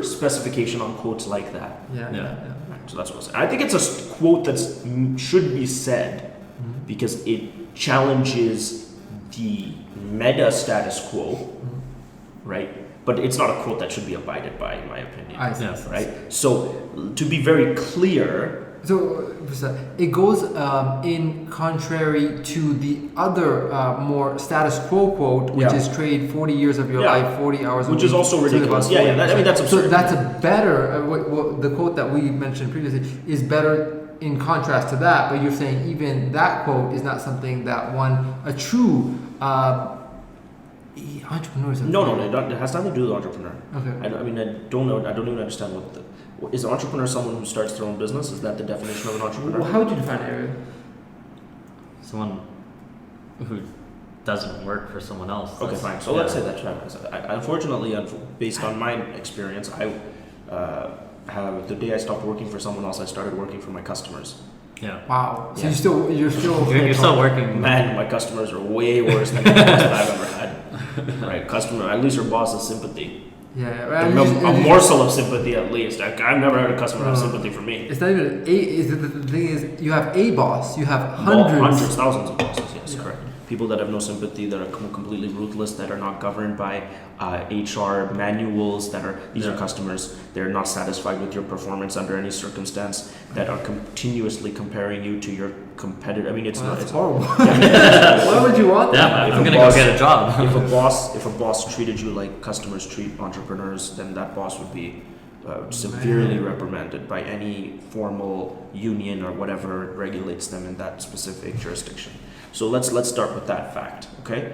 specification on quotes like that. Yeah. So that's what I'm saying. I think it's a quote that should be said because it challenges the meta status quo, right? But it's not a quote that should be abided by, in my opinion. Right? So to be very clear. So it goes in contrary to the other more status quo quote, which is trade 40 years of your life, 40 hours a week. Which is also ridiculous. I mean, that's absurd. So that's a better, the quote that we mentioned previously is better in contrast to that, but you're saying even that quote is not something that a true entrepreneur is. No, it has nothing to do with entrepreneur. Okay. I don't know. I don't even understand is an entrepreneur someone who starts their own business? Is that the definition of an entrepreneur? Well, how would you define it, Ariel? Someone who doesn't work for someone else. Okay, fine. So let's say that. Unfortunately, based on my experience, the day I stopped working for someone else, I started working for my customers. Yeah. Wow. So you're still working. Man, my customers are way worse than the ones that I've ever had. Right, customer. I lose your boss's sympathy. Yeah, A morsel of sympathy at least. I've never heard a customer have sympathy for me. It's not even the thing is, you have a boss, you have hundreds. Thousands of bosses. Yes, Yeah. correct. People that have no sympathy, that are completely ruthless, that are not governed by HR manuals. These are customers. They're not satisfied with your performance under any circumstance. That are continuously comparing you to your competitor. I mean, it's not. That's It's horrible. Why would you want that? Yeah, If I'm a gonna boss- go get a job. if a boss treated you like customers treat entrepreneurs, then that boss would be severely reprimanded by any formal union or whatever regulates them in that specific jurisdiction. So let's start with that fact, okay?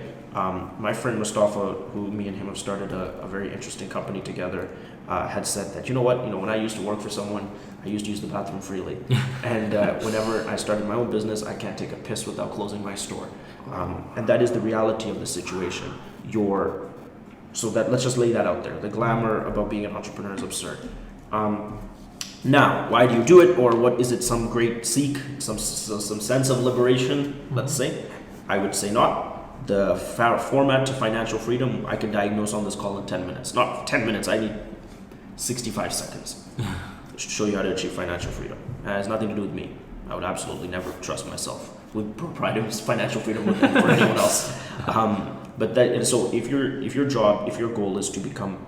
My friend Mustafa, who me and him have started a very interesting company together, had said that, when I used to work for someone, I used to use the bathroom freely. And whenever I started my own business, I can't take a piss without closing my store. And that is the reality of the situation. Let's just lay that out there. The glamour about being an entrepreneur is absurd. Now, why do you do it, or what is it? Some great seek, some sense of liberation? Let's say, I would say not. The format to financial freedom, I can diagnose on this call in 10 minutes. Not 10 minutes. I need 65 seconds to show you how to achieve financial freedom. It has nothing to do with me. I would absolutely never trust myself with providing financial freedom for anyone else. So if your goal is to become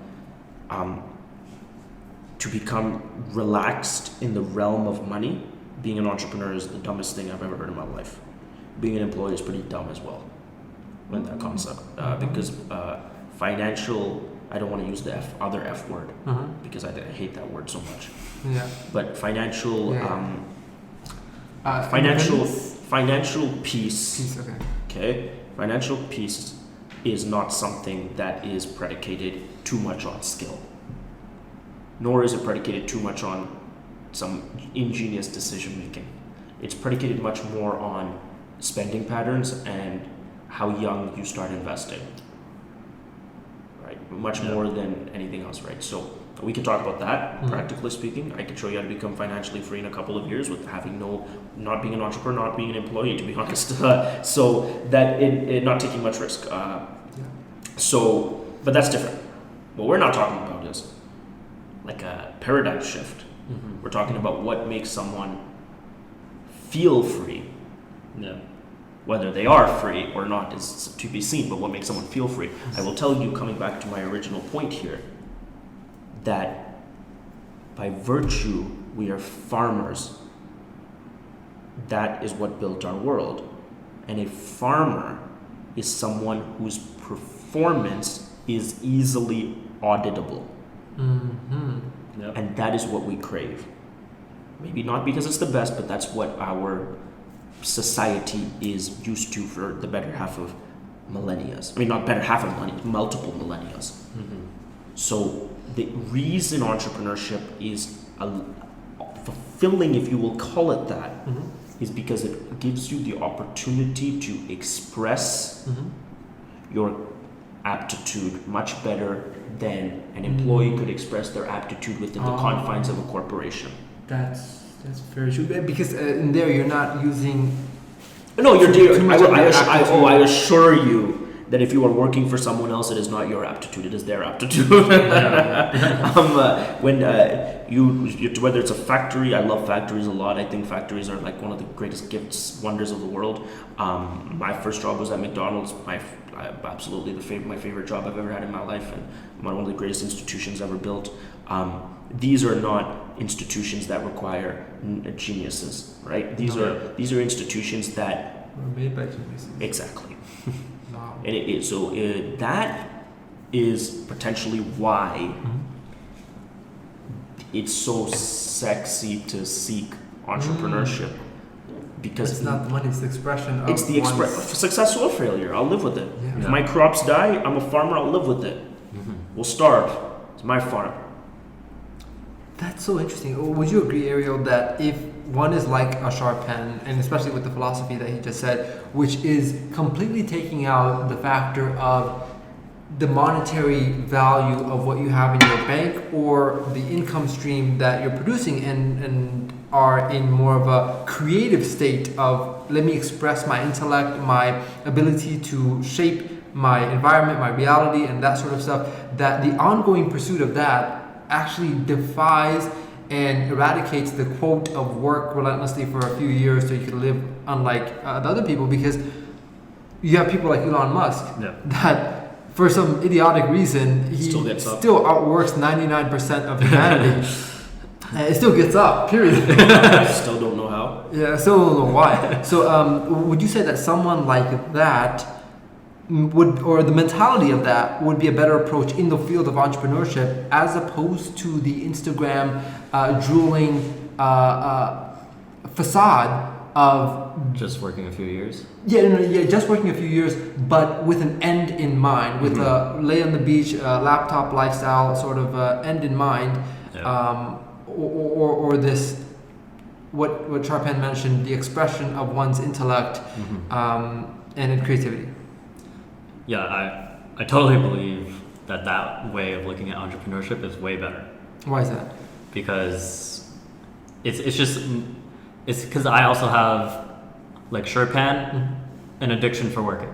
relaxed in the realm of money, being an entrepreneur is the dumbest thing I've ever heard in my life. Being an employee is pretty dumb as well, in that concept, because financial. I don't want to use the other F word because I hate that word so much. Yeah. But financial, Independence? financial peace. Peace, okay. Okay, financial peace is not something that is predicated too much on skill, nor is it predicated too much on some ingenious decision making. It's predicated much more on spending patterns and how young you start investing. Much more than anything else, right? So we could talk about that. Practically speaking, I could show you how to become financially free in a couple of years with not being an entrepreneur, not being an employee, to be honest. So that it not taking much risk. But that's different. What we're not talking about is like a paradigm shift. We're talking about what makes someone feel free. Yeah. Whether they are free or not is to be seen, but what makes someone feel free. I will tell you, coming back to my original point here, that by virtue we are farmers. That is what built our world. And a farmer is someone whose performance is easily auditable. Yep. And that is what we crave. Maybe not because it's the best, but that's what our society is used to for the better half of millennia. I mean, not better half of millennia, multiple millennia. So the reason entrepreneurship is fulfilling, if you will call it that, is because it gives you the opportunity to express your aptitude much better than an employee could express their aptitude within the confines of a corporation. That's very true, because in there you're not using. No, you're too dear. much of your aptitude. I assure you that if you are working for someone else, it is not your aptitude; it is their aptitude. Whether it's a factory, I love factories a lot. I think factories are like one of the greatest gifts, wonders of the world. My first job was at McDonald's. Absolutely my favorite job I've ever had in my life, and one of the greatest institutions ever built. These are not institutions that require geniuses, right? These are institutions that Were made by geniuses. exactly. Wow. And that is potentially why it's so sexy to seek entrepreneurship, because It's not the money; it's the expression. it's the one's- success or failure. I'll live with it. Yeah. If my crops die, I'm a farmer. I'll live with it. We'll starve. It's my farm. That's so interesting. Would you agree, Ariel, that if one is like a sharp pen, and especially with the philosophy that he just said, which is completely taking out the factor of the monetary value of what you have in your bank or the income stream that you're producing, and are in more of a creative state of let me express my intellect, my ability to shape my environment, my reality, and that sort of stuff, that the ongoing pursuit of that actually defies and eradicates the quote of work relentlessly for a few years so you can live unlike the other people, because you have people like Elon Musk that for some idiotic reason he still outworks 99% of humanity. And it still gets up, period. Still don't know how. Yeah, I still don't know why. So would you say that someone like that or the mentality of that would be a better approach in the field of entrepreneurship as opposed to the Instagram drooling facade of just working a few years? Yeah, just working a few years, but with an end in mind, with a lay on the beach, laptop lifestyle sort of end in mind, or this, what Charpan mentioned, the expression of one's intellect and creativity. Yeah, I totally believe that way of looking at entrepreneurship is way better. Why is that? Because it's because I also have, like Sherpan, an addiction for working.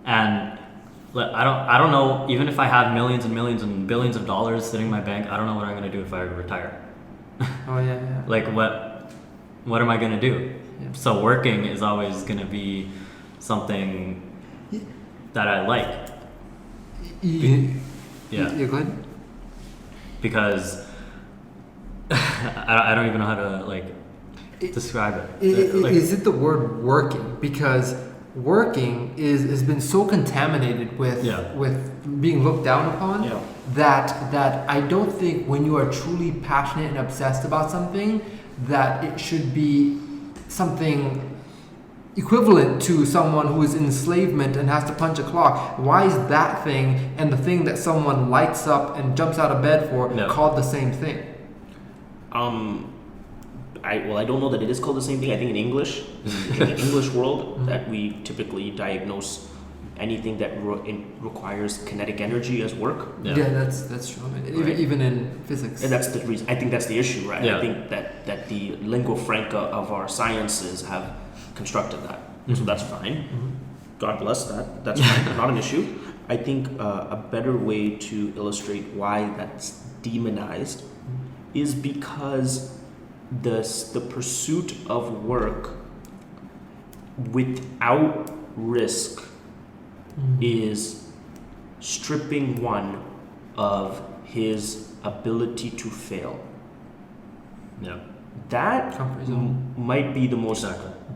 And I don't know, even if I have millions and millions and billions of dollars sitting in my bank, I don't know what I'm going to do if I retire. Oh yeah. Like what am I going to do? Yeah. So working is always going to be something that I like. Yeah, go ahead. Because I don't even know how to describe it. Is it the word working? Because working has been so contaminated with being looked down upon that I don't think when you are truly passionate and obsessed about something that it should be something equivalent to someone who is in enslavement and has to punch a clock. Why is that thing and the thing that someone lights up and jumps out of bed for called the same thing? I don't know that it is called the same thing. I think in English, in the English world, that we typically diagnose anything that requires kinetic energy as work. Yeah, that's true. Right. Even in physics. And that's the reason. I think that's the issue, right? Yeah. I think that the lingua franca of our sciences have constructed that. So that's fine. God bless that. That's fine. Not an issue. I think a better way to illustrate why that's demonized is because the pursuit of work without risk is stripping one of his ability to fail. Yeah. That might be the most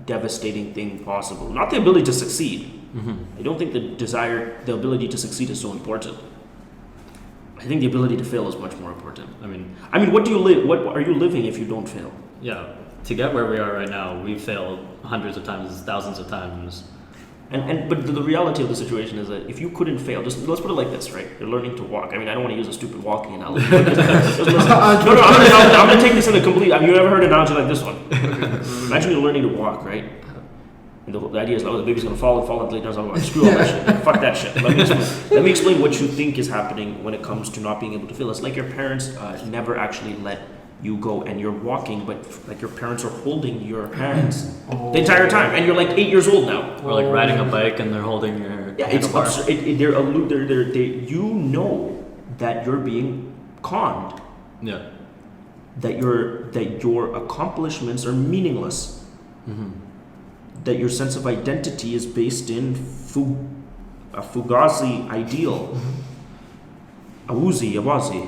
devastating thing possible. Not the ability to succeed. I don't think the ability to succeed is so important. I think the ability to fail is much more important. I mean, what are you living if you don't fail? Yeah. To get where we are right now, we've failed hundreds of times, thousands of times. But the reality of the situation is that if you couldn't fail, let's put it like this, right? You're learning to walk. I mean, I don't want to use a stupid walking analogy. I'm going to take this in a complete. You've never heard an analogy like this one. Imagine you're learning to walk, right? And the idea is, the baby's going to fall until he does all that. Screw all that shit. Fuck that shit. Let me explain what you think is happening when it comes to not being able to feel. It's like your parents never actually let you go and you're walking, but like your parents are holding your hands the entire time, and you're like 8 years old now. Or like riding a bike and they're holding your it's absurd. You know that you're being conned. Yeah. That your accomplishments are meaningless. That your sense of identity is based in a Fugazi ideal. Awazi.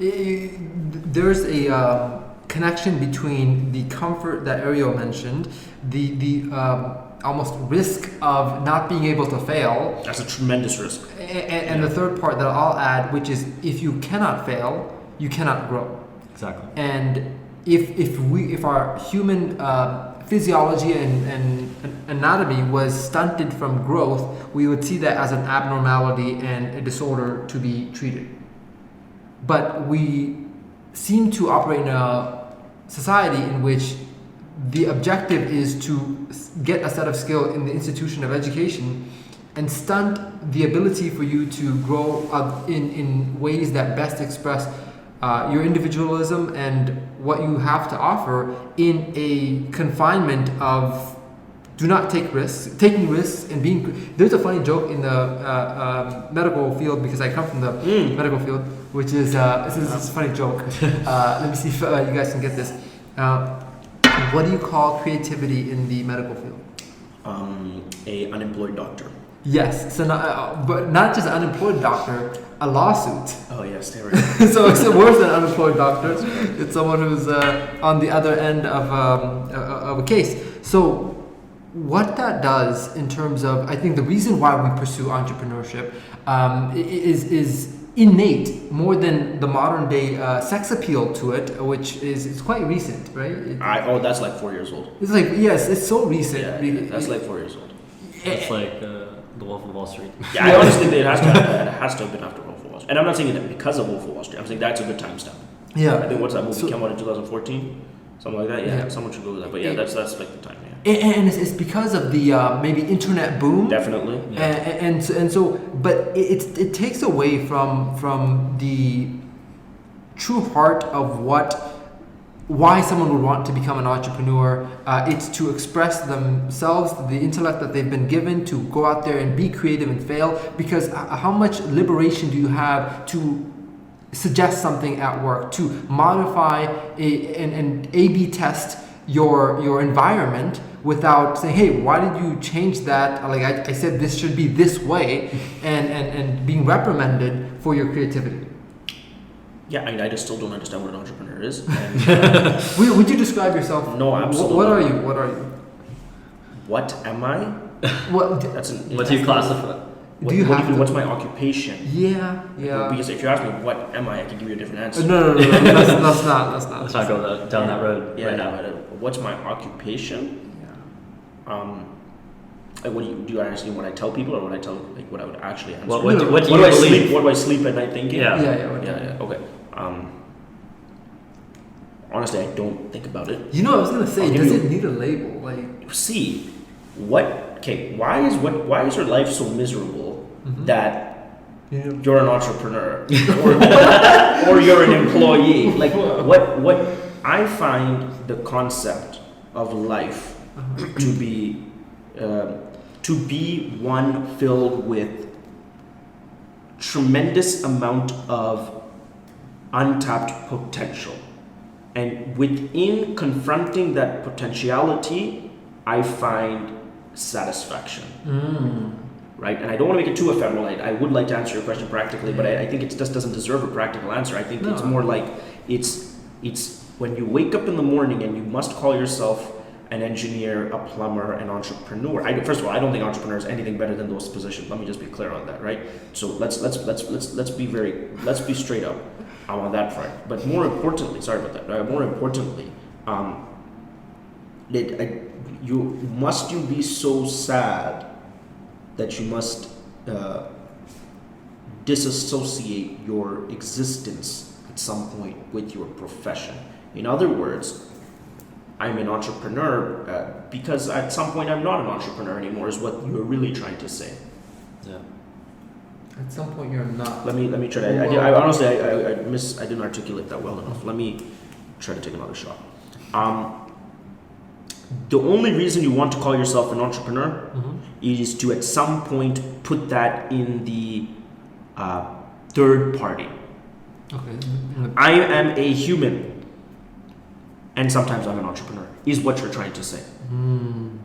There's a connection between the comfort that Ariel mentioned, the almost risk of not being able to fail. That's a tremendous risk. And the third part that I'll add, which is if you cannot fail, you cannot grow. Exactly. And if our human physiology and anatomy was stunted from growth, we would see that as an abnormality and a disorder to be treated. But we seem to operate in a society in which the objective is to get a set of skill in the institution of education and stunt the ability for you to grow up in ways that best express your individualism and what you have to offer in a confinement of do not take risks. Taking risks and being there's a funny joke in the medical field because I come from the medical field, which is this is a funny joke. Let me see if you guys can get this. What do you call creativity in the medical field? A unemployed doctor. Yes, so but not just an unemployed doctor, a lawsuit. Oh yes, there we go. So it's worse than an unemployed doctor. It's someone who's on the other end of a case. So what that does in terms of, I think the reason why we pursue entrepreneurship is innate more than the modern day sex appeal to it, which is it's quite recent, right? That's like 4 years old. It's like, yes, it's so recent. Yeah, that's like 4 years old. It's like the Wolf of Wall Street. Yeah, I honestly think it has to have been after Wolf of Wall Street. And I'm not saying that because of Wolf of Wall Street. I'm saying that's a good timestamp. Yeah. I think what's that movie came out in 2014? Something like that? Yeah, someone should go with that. But yeah, that's like the time, yeah. And it's because of the maybe internet boom. Definitely. Yeah. And so, but it takes away from the true heart of why someone would want to become an entrepreneur. It's to express themselves, the intellect that they've been given, to go out there and be creative and fail. Because how much liberation do you have to suggest something at work, to modify and A/B test your environment without saying, hey, why did you change that? Like I said, this should be this way, and being reprimanded for your creativity. Yeah, I mean, I just still don't understand what an entrepreneur is. And, Would you describe yourself? No, absolutely What not. are you? What are you? what am I? What? What do you classify? What's my occupation? Yeah. Because if you ask me what am I can give you a different answer. No. Let's not. Let's not go down that road right now. What's my occupation? Yeah. Like what do you actually what I tell people, or what I would actually answer? What do you What do I believe? sleep? What do I sleep at night thinking? Yeah. Yeah. Okay. Honestly, I don't think about it. You know, I was gonna say, I'll give does you- it need a label? Like, See, why is your life so miserable that you're an entrepreneur or you're an employee? Like what I find the concept of life to be one filled with tremendous amount of untapped potential, and within confronting that potentiality, I find satisfaction. Right? And I don't want to make it too ephemeral. I would like to answer your question practically, but I think it just doesn't deserve a practical answer. I think it's more like it's when you wake up in the morning and you must call yourself an engineer, a plumber, an entrepreneur. First of all, I don't think entrepreneur is anything better than those positions. Let me just be clear on that, right? So let's be straight up on that front. But more importantly, sorry about that. More importantly, must you be so sad that you must disassociate your existence at some point with your profession? In other words, I'm an entrepreneur because at some point I'm not an entrepreneur anymore, is what you're really trying to say. Yeah. at some point you're not. Let me try to. I honestly I didn't articulate that well enough. Let me try to take another shot. The only reason you want to call yourself an entrepreneur is to at some point put that in the third party. Okay. I am a human, and sometimes I'm an entrepreneur, is what you're trying to say.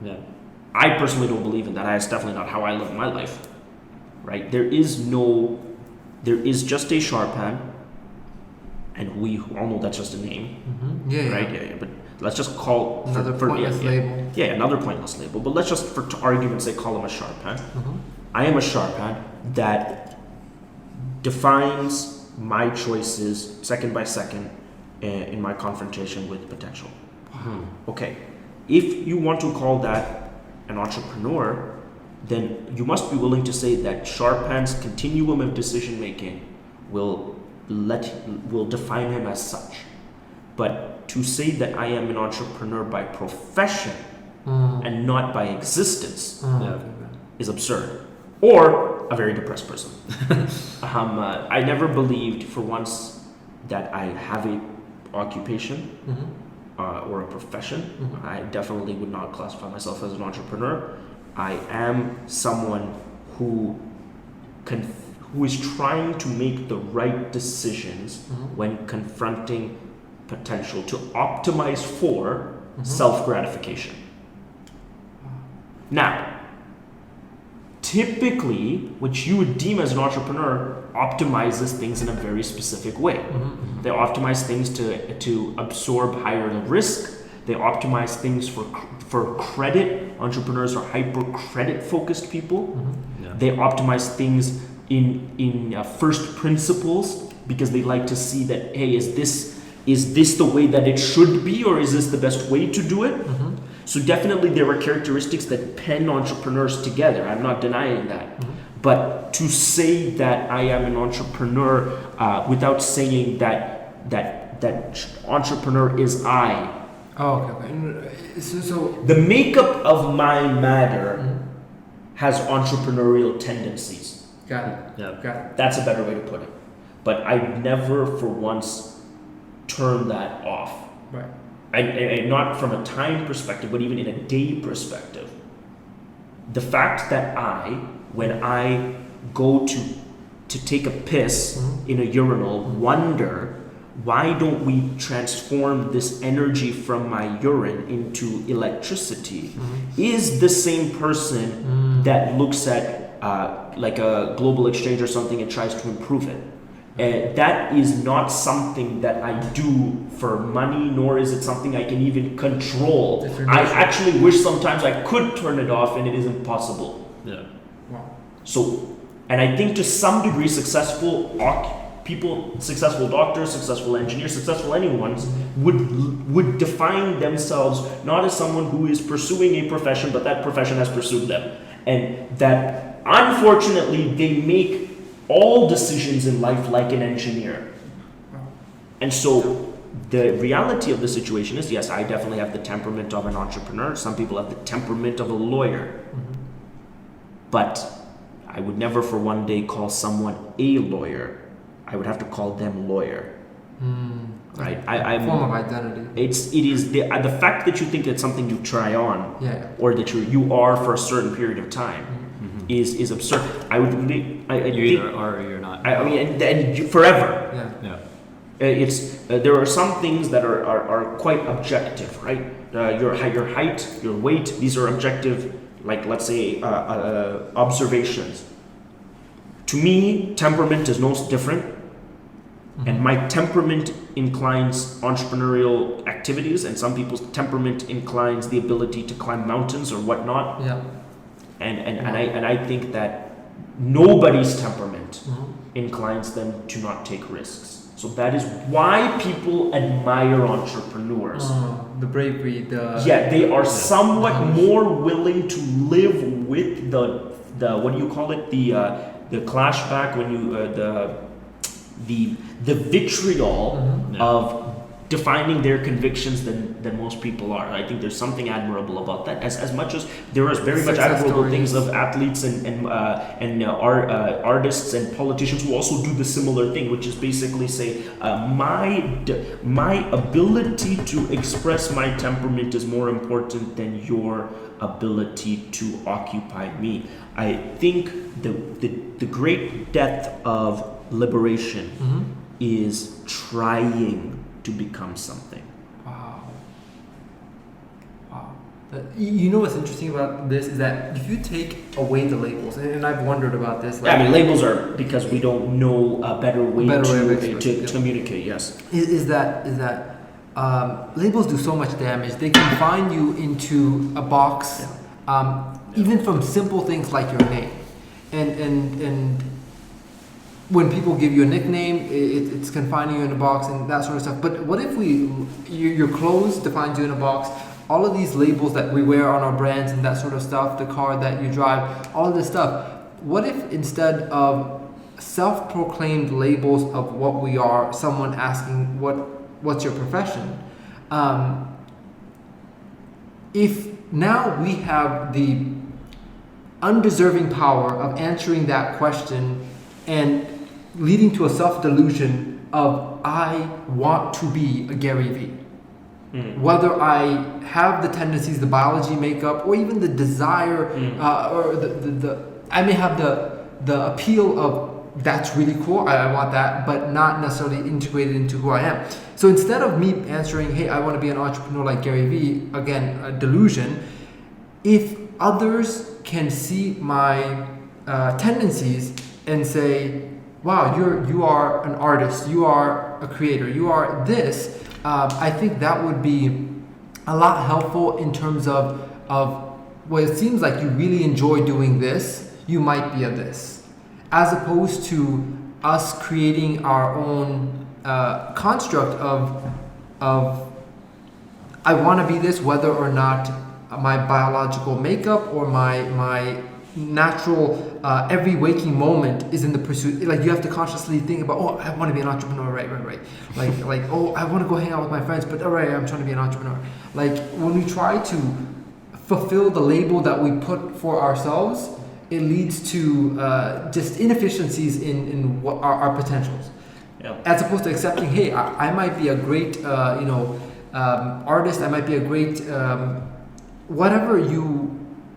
Yeah. I personally don't believe in that. That's definitely not how I live my life. Right? There is just a Sharpan, and we all know that's just a name. Yeah. Right? Yeah. But let's just call Another pointless label. Yeah, another pointless label. But let's just, for argument's sake, call him a Sharpan. I am a Sharpan that defines my choices second by second in my confrontation with potential. Okay, if you want to call that an entrepreneur, then you must be willing to say that Sharpan's continuum of decision making will define him as such. But to say that I am an entrepreneur by profession and not by existence is absurd, or a very depressed person. I never believed for once that I have a occupation. or a profession. Mhm. I definitely would not classify myself as an entrepreneur. I am someone who who is trying to make the right decisions Mhm. when confronting potential to optimize for Mhm. self-gratification. Now, typically, what you would deem as an entrepreneur optimizes things in a very specific way. Mhm. They optimize things to absorb higher risk. They optimize things for credit. Entrepreneurs are hyper credit focused people. Mhm. Yeah. They optimize things in first principles because they like to see that, hey, is this the way that it should be, or is this the best way to do it? Mhm. So definitely there are characteristics that pen entrepreneurs together. I'm not denying that. But to say that I am an entrepreneur without saying that entrepreneur is I. Oh, okay. So The makeup of my matter Mhm. has entrepreneurial tendencies. got it. Yeah. Got it. That's a better way to put it. But I never for once turn that off. Right. And not from a time perspective, but even in a day perspective. The fact that when I go to take a piss Mhm. in a urinal, wonder why don't we transform this energy from my urine into electricity, Mhm. is the same person Mm. that looks at like a global exchange or something and tries to improve it. That is not something that I do for money, nor is it something I can even control. It's your I nature. actually wish sometimes I could turn it off, and it is impossible. Yeah. Wow. So, and I think to some degree, successful people, successful doctors, successful engineers, successful anyone would define themselves not as someone who is pursuing a profession, but that profession has pursued them, and that unfortunately they make all decisions in life like an engineer. And so the reality of the situation is, yes, I definitely have the temperament of an entrepreneur. Some people have the temperament of a lawyer. Mhm. But I would never for one day call someone a lawyer. I would have to call them lawyer. Mm. Right? Form of identity. It is the fact that you think it's something you try on, Yeah. or that you are for a certain period of time, is absurd. I would I You think, either are or you're not. I mean, and forever. Yeah. Yeah. It's there are some things that are quite objective, right? Your height, your weight, these are objective, like let's say observations. To me, temperament is no different, and my temperament inclines entrepreneurial activities, and some people's temperament inclines the ability to climb mountains or whatnot. Yeah. And I think that nobody's temperament Mhm. inclines them to not take risks. So that is why people admire entrepreneurs. The bravery, Yeah, they are somewhat more willing to live with the what do you call it, the clashback, when you the vitriol Mhm. Yeah. of defining their convictions than most people are. I think there's something admirable about that. As much as there is very much Success admirable stories. things of athletes and artists and politicians who also do the similar thing, which is basically say my ability to express my temperament is more important than your ability to occupy me. I think the great depth of liberation Mhm. is trying to become something. Wow. Wow. You know what's interesting about this is that if you take away the labels, and I've wondered about this. Yeah, I mean, labels are because we don't know a better way Better way of to expressing, yeah. communicate. Yes. Is that labels do so much damage. They confine you into a box, even from simple things like your name, and when people give you a nickname, it's confining you in a box and that sort of stuff. But what if your clothes defines you in a box? All of these labels that we wear on our brands and that sort of stuff, the car that you drive, all of this stuff. What if instead of self-proclaimed labels of what we are, someone asking what's your profession? If now we have the undeserving power of answering that question and leading to a self-delusion of I want to be a Gary Vee. whether I have the tendencies, the biology makeup, or even the desire, or the I may have the appeal of that's really cool, I want that, but not necessarily integrated into who I am. So instead of me answering, hey, I want to be an entrepreneur like Gary Vee, again, a delusion, if others can see my tendencies and say, wow, you are an artist, you are a creator, you are this, I think that would be a lot helpful in terms of well, it seems like you really enjoy doing this, you might be a this, as opposed to us creating our own construct of I want to be this, whether or not my biological makeup or my natural every waking moment is in the pursuit. Like you have to consciously think about, oh, I want to be an entrepreneur, right. Like oh, I want to go hang out with my friends, but all right, I'm trying to be an entrepreneur. Like when we try to fulfill the label that we put for ourselves, it leads to just inefficiencies in what our potentials. Yeah. As opposed to accepting, hey, I might be a great artist, I might be a great whatever you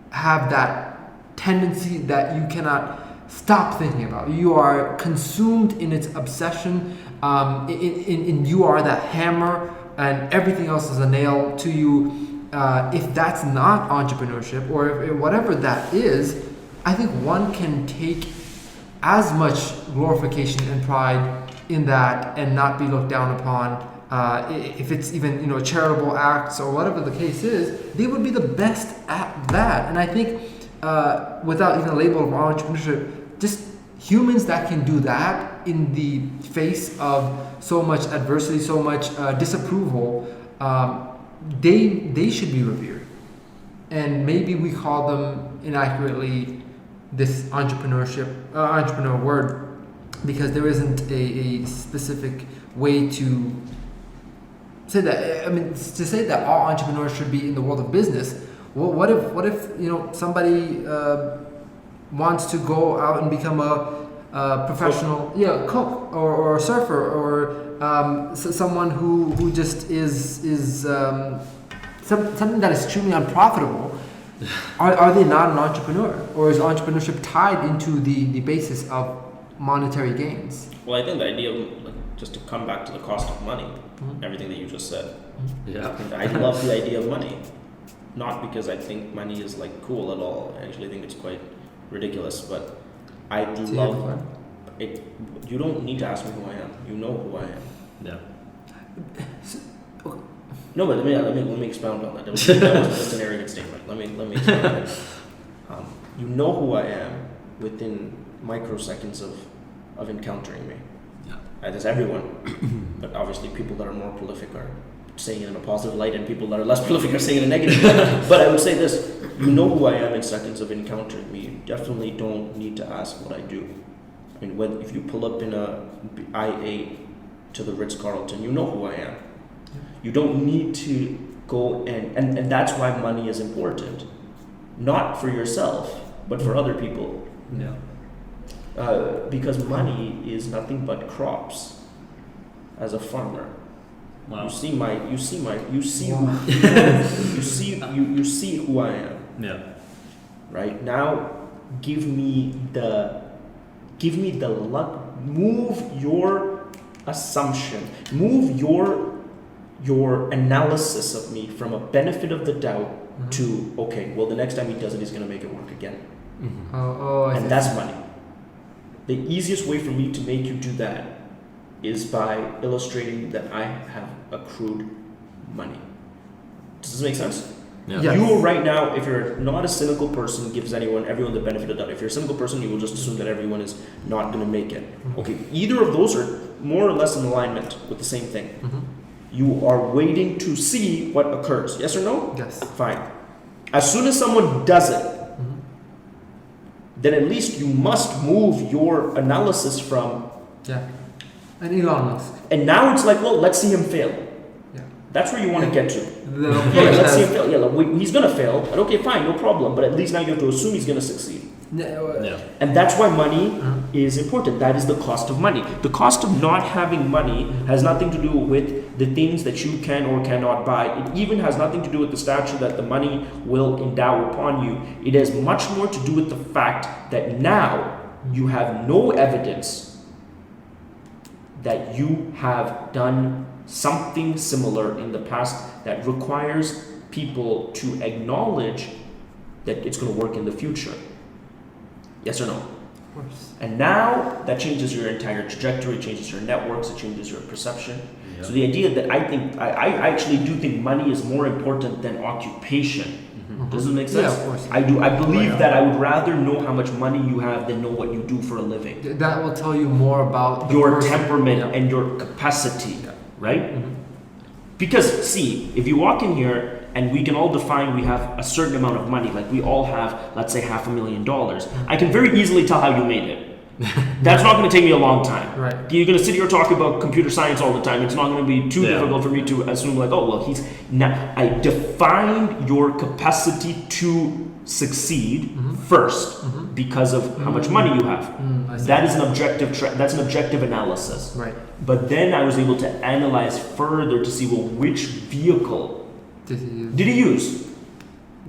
have that tendency that you cannot stop thinking about. You are consumed in its obsession. In you are that hammer, and everything else is a nail to you. If that's not entrepreneurship, or if whatever that is, I think one can take as much glorification and pride in that and not be looked down upon. If it's even charitable acts or whatever the case is, they would be the best at that. And I think without even a label of entrepreneurship, just humans that can do that in the face of so much adversity, so much disapproval, they should be revered. And maybe we call them inaccurately this entrepreneur word, because there isn't a specific way to say that. I mean, to say that all entrepreneurs should be in the world of business. Well, what if somebody wants to go out and become a professional cook or a surfer, or someone who just is something that is extremely unprofitable? Are they not an entrepreneur, or is entrepreneurship tied into the basis of monetary gains? Well, I think the idea of, just to come back to the cost of money, everything that you just said. Yeah. I love the idea of money, not because I think money is cool at all. I actually think it's quite ridiculous, but I love it. You don't need to ask me who I am. You know who I am. Yeah. No, but let me expound on that. That was just an arrogant statement. Let me expound on it. You know who I am within microseconds of encountering me. Yeah. There's everyone, but obviously people that are more prolific are saying it in a positive light, and people that are less prolific are saying it in a negative light. But I would say this: you know who I am in seconds of encountering me. You definitely don't need to ask what I do. I mean, if you pull up in a IA to the Ritz-Carlton, you know who I am. You don't need to go and that's why money is important, not for yourself, but for other people. Yeah. Because money is nothing but crops. As a farmer, Wow. you see who I am. Yeah. Right now, give me the luck. Move your assumption. Move your analysis of me from a benefit of the doubt to, okay, well, the next time he does it, he's going to make it work again. I see. And that's money. The easiest way for me to make you do that is by illustrating that I have accrued money. Does this make sense? Yeah. Yes. You right now, if you're not a cynical person, gives everyone the benefit of the doubt. If you're a cynical person, you will just assume that everyone is not going to make it. Okay, either of those are more or less in alignment with the same thing. You are waiting to see what occurs. Yes or no? Yes. Fine. As soon as someone does it, then at least you must move your analysis from. Yeah. And Elon Musk. And now it's like, well, let's see him fail. Yeah. That's where you want to get to. The Yeah, let's see him fail. Yeah, he's gonna fail. But okay, fine, no problem. But at least now you have to assume he's gonna succeed. Yeah. And that's why money is important. That is the cost of money. The cost of not having money has nothing to do with the things that you can or cannot buy. It even has nothing to do with the stature that the money will endow upon you. It has much more to do with the fact that now you have no evidence that you have done something similar in the past that requires people to acknowledge that it's going to work in the future. Yes or no? Of course. And now that changes your entire trajectory, changes your networks, it changes your perception. Yeah. So the idea that I actually do think money is more important than occupation. Does it make sense? Yeah, of course. I do. I believe Yeah. that I would rather know how much money you have than know what you do for a living. That will tell you more about the Your person. temperament Yeah. and your capacity, Yeah. right? Because see, if you walk in here and we can all define we have a certain amount of money, like we all have, let's say $500,000, I can very easily tell how you made it. That's not going to take me a long time. Right. You're going to sit here talk about computer science all the time. It's not going to be too Yeah. difficult for me to assume like, oh well, he's now. I defined your capacity to succeed first because of how much money you have. I see. That is an objective. That's an objective analysis. Right. But then I was able to analyze further to see, well, which vehicle did he use?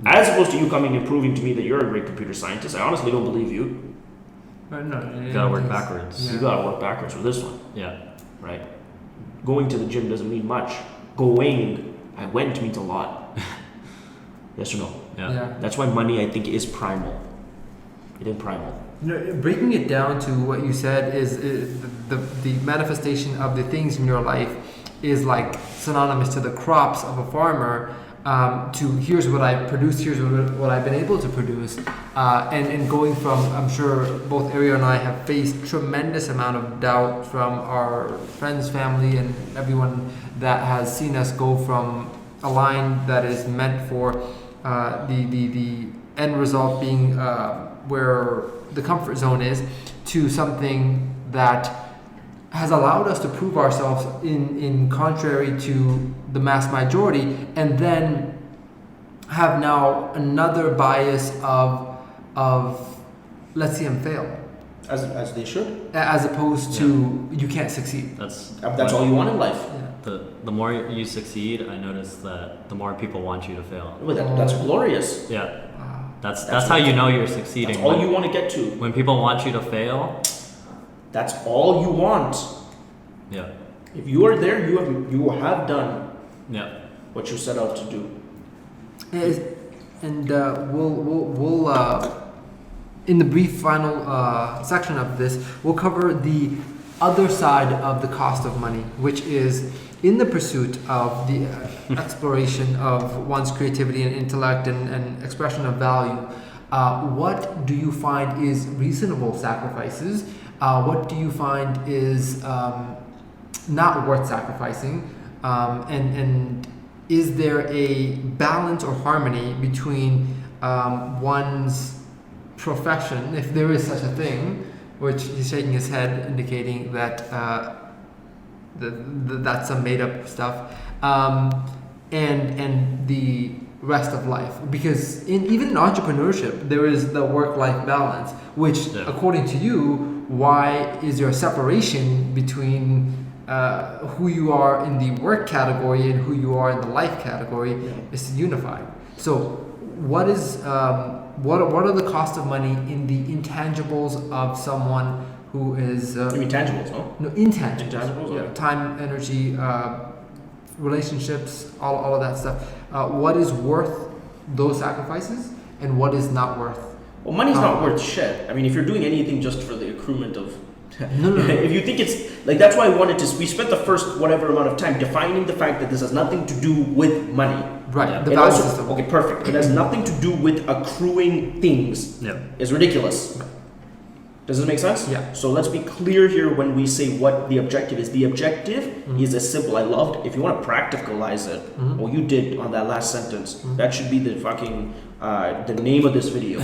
As opposed to you coming and proving to me that you're a great computer scientist. I honestly don't believe you. No, You gotta work backwards. Yeah. You gotta work backwards for this one, Yeah. right? Going to the gym doesn't mean much. I went means a lot. Yes or no? Yeah. Yeah. That's why money, I think, is primal. It is primal. Breaking it down to what you said is the manifestation of the things in your life is like synonymous to the crops of a farmer. To here's what I produced, here's what I've been able to produce, and going from, I'm sure both Ariel and I have faced tremendous amount of doubt from our friends, family, and everyone that has seen us go from a line that is meant for the end result being where the comfort zone is, to something that has allowed us to prove ourselves in contrary to the mass majority, and then have now another bias of let's see him fail, As they should. as opposed to you can't succeed. That's all you want in life. The more you succeed, I notice that the more people want you to fail. Well, that's glorious. Yeah. Wow. That's how you know you're succeeding. That's all you want to get to. When people want you to fail. That's all you want. Yeah. If you are there, you have done Yeah. what you set out to do. And we'll in the brief final section of this, we'll cover the other side of the cost of money, which is in the pursuit of the exploration of one's creativity and intellect and expression of value. What do you find is reasonable sacrifices? What do you find is not worth sacrificing? And is there a balance or harmony between one's profession, if there is such a thing, which he's shaking his head indicating that that's some made up stuff, and the rest of life? Because even in entrepreneurship, there is the work-life balance, which according to you, why is there a separation between who you are in the work category and who you are in the life category? Is unified. So what is what are the costs of money in the intangibles of someone who is You mean tangibles, no? no intangibles? Intangibles, Yeah, okay. time, energy, relationships, all of that stuff. What is worth those sacrifices and what is not worth? Well, money's not worth shit. I mean, if you're doing anything just for the accruement of... No. If you think it's... Like, that's why I wanted to... We spent the first whatever amount of time defining the fact that this has nothing to do with money. Right, Yeah. the It value also- system. Okay, perfect. It has nothing to do with accruing things. Yeah. It's ridiculous. Does this make sense? Yeah. So let's be clear here when we say what the objective is. The objective is as simple. I loved, if you want to practicalize it, what you did on that last sentence, that should be the fucking, the name of this video.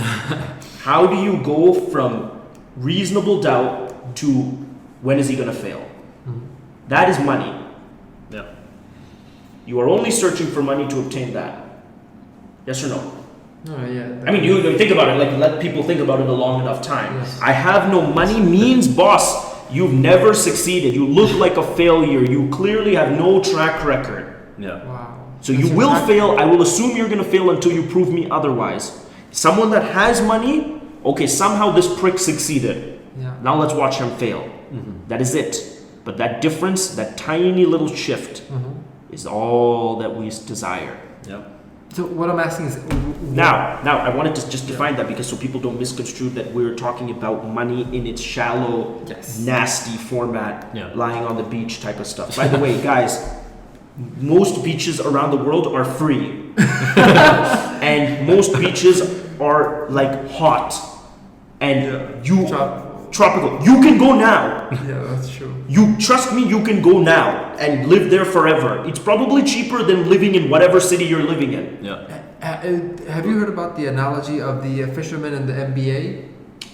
How do you go from reasonable doubt to when is he going to fail? That is money. Yeah. You are only searching for money to obtain that. Yes or no? Oh yeah. I mean, you think about it, like let people think about it a long enough time. Yes. I have no money means, boss, you've never succeeded. You look like a failure. You clearly have no track record. Yeah. Wow. So That's you your will track- fail. I will assume you're going to fail until you prove me otherwise. Someone that has money, okay, somehow this prick succeeded. Yeah. Now let's watch him fail. That is it. But that difference, that tiny little shift, is all that we desire. Yep. So what I'm asking is Now, I wanted to just define that because so people don't misconstrue that we're talking about money in its shallow, Yes. nasty format, Yeah. lying on the beach type of stuff. By the way, guys, most beaches around the world are free, and most beaches are like hot, and you tropical. You can go now. Yeah, that's true. You trust me, you can go now and live there forever. It's probably cheaper than living in whatever city you're living in. Yeah. Have you heard about the analogy of the fisherman and the MBA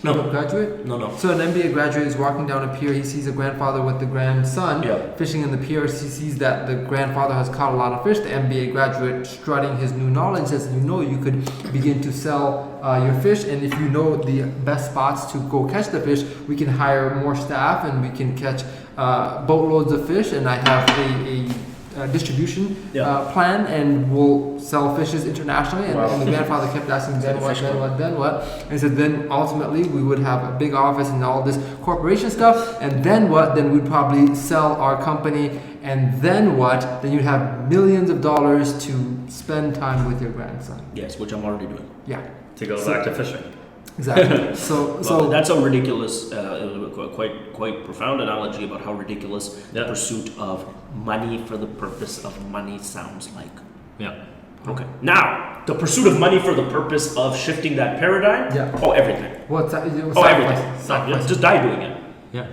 No. graduate? No. So an MBA graduate is walking down a pier. He sees a grandfather with the grandson Yeah. fishing in the pier. He sees that the grandfather has caught a lot of fish. The MBA graduate, strutting his new knowledge, says, you could begin to sell your fish, and if you know the best spots to go catch the fish, we can hire more staff and we can catch boatloads of fish. And I have a distribution plan, and we'll sell fishes internationally. And the grandfather kept asking, then what? And he said, then ultimately we would have a big office and all this corporation stuff. And then what? Then we'd probably sell our company. And then what? Then you'd have millions of dollars to spend time with your grandson. Yes, which I'm already doing. Yeah, To go back to fishing. exactly. So Well, that's a ridiculous, quite profound analogy about how ridiculous the Yeah. pursuit of money for the purpose of money sounds like. Yeah. Okay. Now, the pursuit of money for the purpose of shifting that paradigm. Yeah. Oh, everything. what's that? Oh, everything. Sacrifice. Just die doing it. Yeah.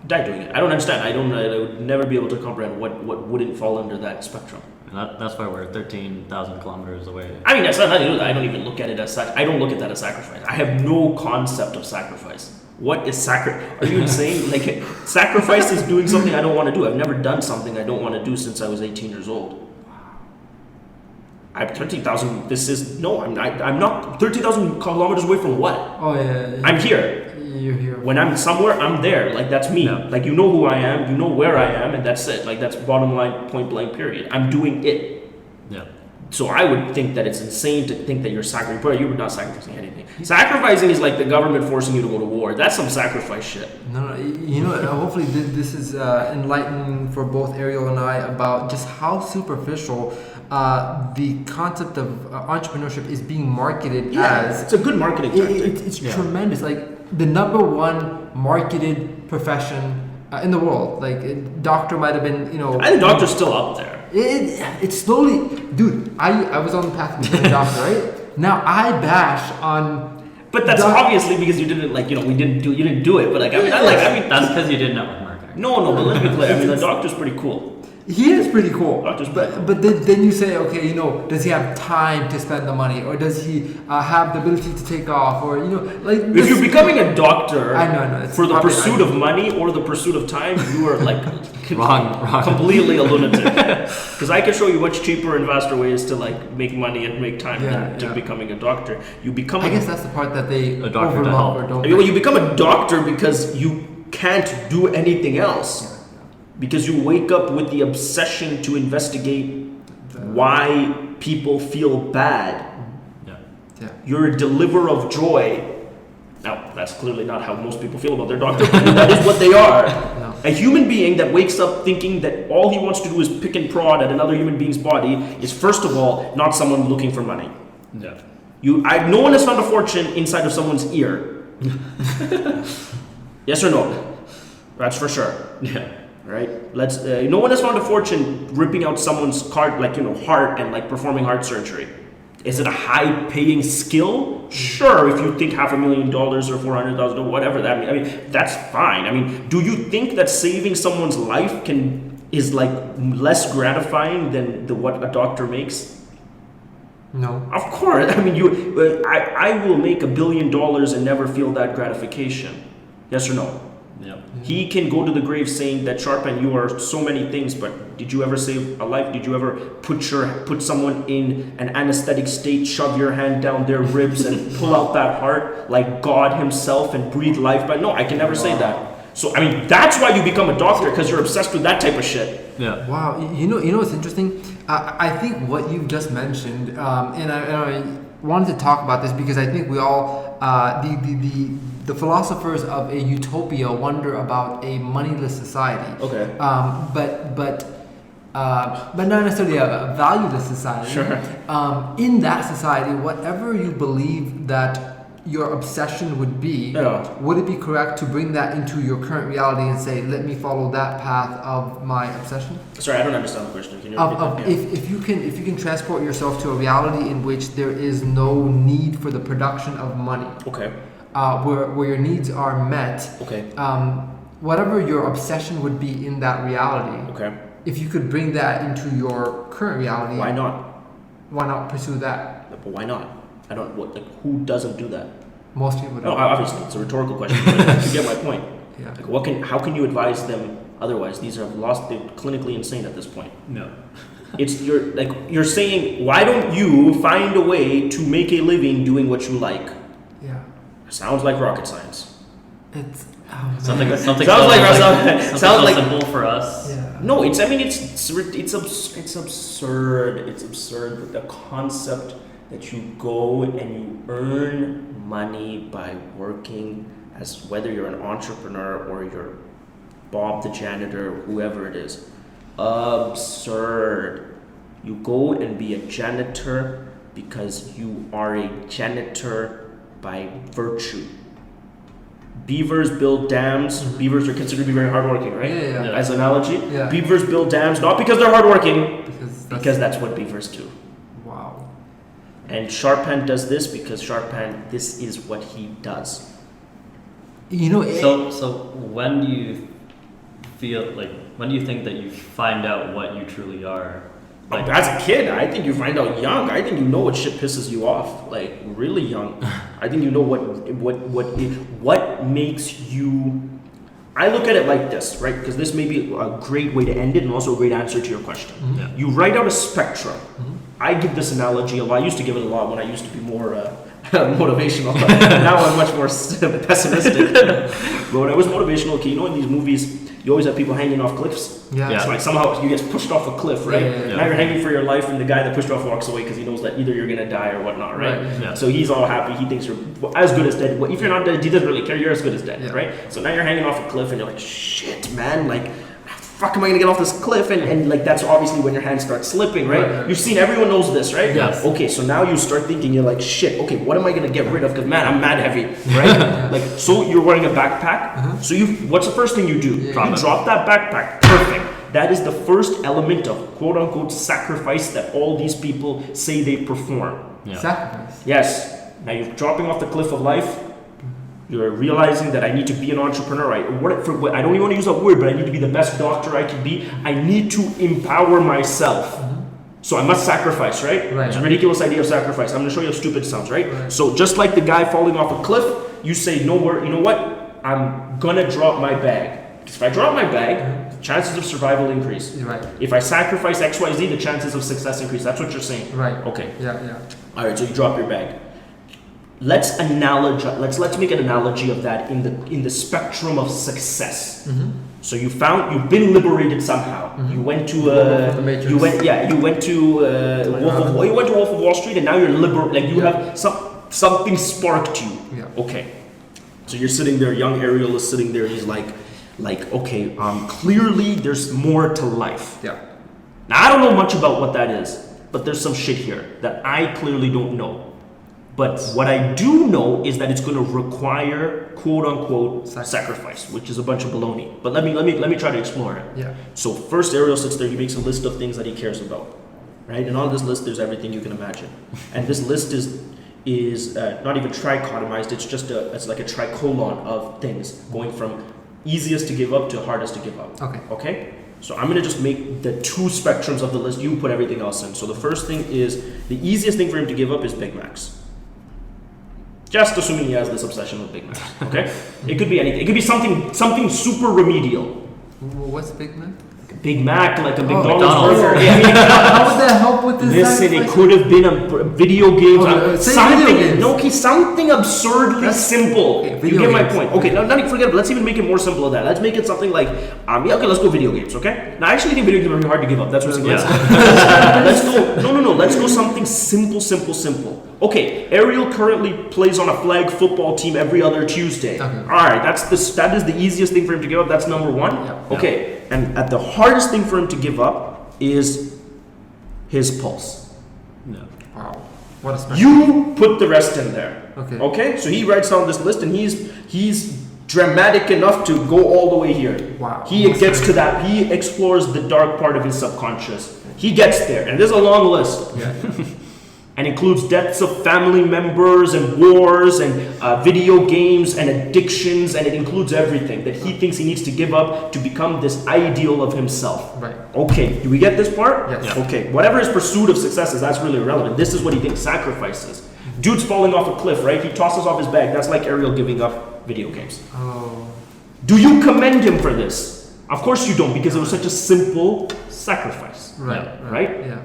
Die doing it. I don't understand. I would never be able to comprehend what wouldn't fall under that spectrum. And that's why we're 13,000 kilometers away. I mean, that's not nothing to do with that. I don't even look at it as such. I don't look at that as sacrifice. I have no concept of sacrifice. What is sacrifice? Are you insane? Like, sacrifice is doing something I don't want to do. I've never done something I don't want to do since I was 18 years old. I'm 13,000. This is no. I'm not 13,000 kilometers away from what? Oh yeah. I'm here. You're here. When I'm somewhere, I'm there. Like, that's me. Yeah. Like, you know who I am. You know where I am, and that's it. Like, that's bottom line, point blank. Period. I'm doing it. Yeah. So I would think that it's insane to think that you're sacrificing. You were not sacrificing anything. Sacrificing is like the government forcing you to go to war. That's some sacrifice shit. No, hopefully this is enlightening for both Ariel and I about just how superficial the concept of entrepreneurship is being marketed as. It's a good marketing tactic. It's tremendous. Like the number one marketed profession in the world. Like doctor might have been, I think doctor's still up there. It's slowly, dude. I was on the path to becoming a doctor, right? Now I bash on. But that's obviously because you didn't you didn't do it. But like, I mean, That's because you did network marketing. no, but let's be clear. I mean, the doctor's pretty cool. He is pretty cool. Doctor's pretty cool. But then you say, okay, does he have time to spend the money, or does he have the ability to take off, or like? If you're becoming a doctor I know, it's for the probably- pursuit of money or the pursuit of time, you are like Wrong. completely a lunatic. Because I can show you much cheaper and faster ways to like make money and make time than to becoming a doctor. You become. I guess that's the part that they A doctor to overlook help. or don't. I mean, well, you become a doctor because you can't do anything else. Because you wake up with the obsession to investigate why people feel bad. Yeah. Yeah. You're a deliverer of joy. Now, that's clearly not how most people feel about their doctor, but that is what they are. No. A human being that wakes up thinking that all he wants to do is pick and prod at another human being's body is, first of all, not someone looking for money. Yeah. No one has found a fortune inside of someone's ear. Yes or no? That's for sure. Yeah. Right? No one has found a fortune ripping out someone's heart and like performing heart surgery. Is it a high-paying skill? Sure, if you think $500,000 or $400,000, whatever that means. I mean, that's fine. I mean, do you think that saving someone's life is like less gratifying than what a doctor makes? No. Of course. I mean, I will make $1 billion and never feel that gratification. Yes or no? Yep. He can go to the grave saying that Sharpan, you are so many things, but did you ever save a life? Did you ever put someone in an anesthetic state, shove your hand down their ribs and pull out that heart like God himself and breathe life? But no, I can never say that. So I mean, that's why you become a doctor, because you're obsessed with that type of shit. Yeah. Wow, you know what's interesting? I think what you've just mentioned, and I wanted to talk about this because I think we all, the philosophers of a utopia wonder about a moneyless society. Okay. But not necessarily a valueless society. Sure. In that society, whatever you believe that your obsession would be, would it be correct to bring that into your current reality and say, let me follow that path of my obsession? Sorry, I don't understand the question. Can you repeat that? If you can transport yourself to a reality in which there is no need for the production of money, Okay. where your needs are met, Okay. whatever your obsession would be in that reality, Okay. if you could bring that into your current reality, Why not? why not pursue that? But why not? I don't. What? Like, who doesn't do that? Most people No, don't. obviously it's a rhetorical question. But you get my point. Yeah. Like, how can you advise them otherwise? These are they're clinically insane at this point. No. You're saying, why don't you find a way to make a living doing what you like? Yeah. Sounds like rocket science. It's Something Sounds so, like- something sounds so like- simple for us. Yeah. No, it's absurd. It's absurd with the concept that you go and you earn money by working, as whether you're an entrepreneur or you're Bob the janitor, whoever it is. Absurd. You go and be a janitor because you are a janitor by virtue. Beavers build dams. Beavers are considered to be very hardworking, right? Yeah. As an analogy. Yeah. Beavers build dams not because they're hardworking, Because that's what beavers do. wow. And Sharpan does this because Sharpan, this is what he does. You know, So when do you when do you think that you find out what you truly are? Like, as a kid, I think you find out young. I think you know what shit pisses you off, like really young. I think you know what makes you. I look at it like this, right? Because this may be a great way to end it, and also a great answer to your question. Yeah. You write out a spectrum. I give this analogy a lot. I used to give it a lot when I used to be more motivational. Now I'm much more pessimistic. But when I was motivational, okay, you know, in these movies, you always have people hanging off cliffs. Yeah. Yeah. So like somehow you get pushed off a cliff, right? Yeah. Now you're hanging for your life, and the guy that pushed you off walks away because he knows that either you're gonna die or whatnot, right? Yeah. So he's all happy. He thinks you're as good as dead. Well, if you're not dead, he doesn't really care. You're as good as dead, Yeah. right? So now you're hanging off a cliff, and you're like, shit, man, like. Fuck, am I gonna get off this cliff? And like that's obviously when your hands start slipping, right? Right. You've seen, everyone knows this, right? Yes. Okay, so now you start thinking, you're like, shit, okay, what am I gonna get rid of? Because man, I'm mad heavy, right? Like, so you're wearing a backpack. So what's the first thing you do? Yeah. You drop that backpack. Perfect. That is the first element of quote unquote sacrifice that all these people say they perform. Yeah. Sacrifice. Yes. Now you're dropping off the cliff of life. You're realizing that I need to be an entrepreneur. I don't even want to use that word, but I need to be the best doctor I can be. I need to empower myself. So I must sacrifice, right? Right. It's a ridiculous idea of sacrifice. I'm going to show you how stupid it sounds, right? Right. So just like the guy falling off a cliff, you say, no, you know what? I'm going to drop my bag. Because if I drop my bag, the chances of survival increase. Right. If I sacrifice X, Y, Z, the chances of success increase. That's what you're saying. Right. Okay. Yeah. All right, so you drop your bag. Let's make an analogy of that in the spectrum of success. So you've been liberated somehow. You went to Wolf of the Matrix. you went to Wolf of Wall Street, and now you're liberal. Like you have something sparked you. Yeah. Okay, so you're sitting there. Young Ariel is sitting there. He's like okay, clearly there's more to life. Yeah. Now I don't know much about what that is, but there's some shit here that I clearly don't know. But what I do know is that it's going to require quote unquote sacrifice, which is a bunch of baloney. But let me try to explore it. Yeah. So first, Ariel sits there. He makes a list of things that he cares about, right? And on this list, there's everything you can imagine. And this list is not even trichotomized. It's like a tricolon of things going from easiest to give up to hardest to give up. Okay. Okay. So I'm gonna just make the two spectrums of the list. You put everything else in. So the first thing is the easiest thing for him to give up is Big Macs. Just assuming he has this obsession with Big Macs. Okay, it could be anything. It could be something super remedial. What's Big Mac? Big Mac, like a McDonald's. McDonald's burger. Yeah, I mean, How would that help with this? listen, it sacrifice? could have been a video game. Say Something. video games. No, okay, something absurdly That's- simple. okay, You video get my games. point. Okay, now not even forget it. Let's even make it more simple than that. Let's make it something like, yeah, okay, let's go video games. Okay. Now, I actually think video games are really hard to give up. That's what's Let's go. No. Let's go something simple. Okay, Ariel currently plays on a flag football team every other Tuesday. Okay. All right, that is the easiest thing for him to give up. That's number one. Yeah. Okay, and the hardest thing for him to give up is his pulse. Yeah. Wow. What a special. You put the rest in there. Okay. Okay, so he writes down this list, and he's dramatic enough to go all the way here. Wow. He gets to that. He explores the dark part of his subconscious. He gets there, and there's a long list. Yeah. And includes deaths of family members and wars and video games and addictions, and it includes everything that he thinks he needs to give up to become this ideal of himself. Right. Okay, do we get this part? Yes. Yeah. Okay, whatever his pursuit of success is, that's really irrelevant. This is what he thinks sacrifice is. Dude's falling off a cliff, right? He tosses off his bag. That's like Ariel giving up video games. Oh. Do you commend him for this? Of course you don't, because it was such a simple sacrifice. Right. Right? Yeah.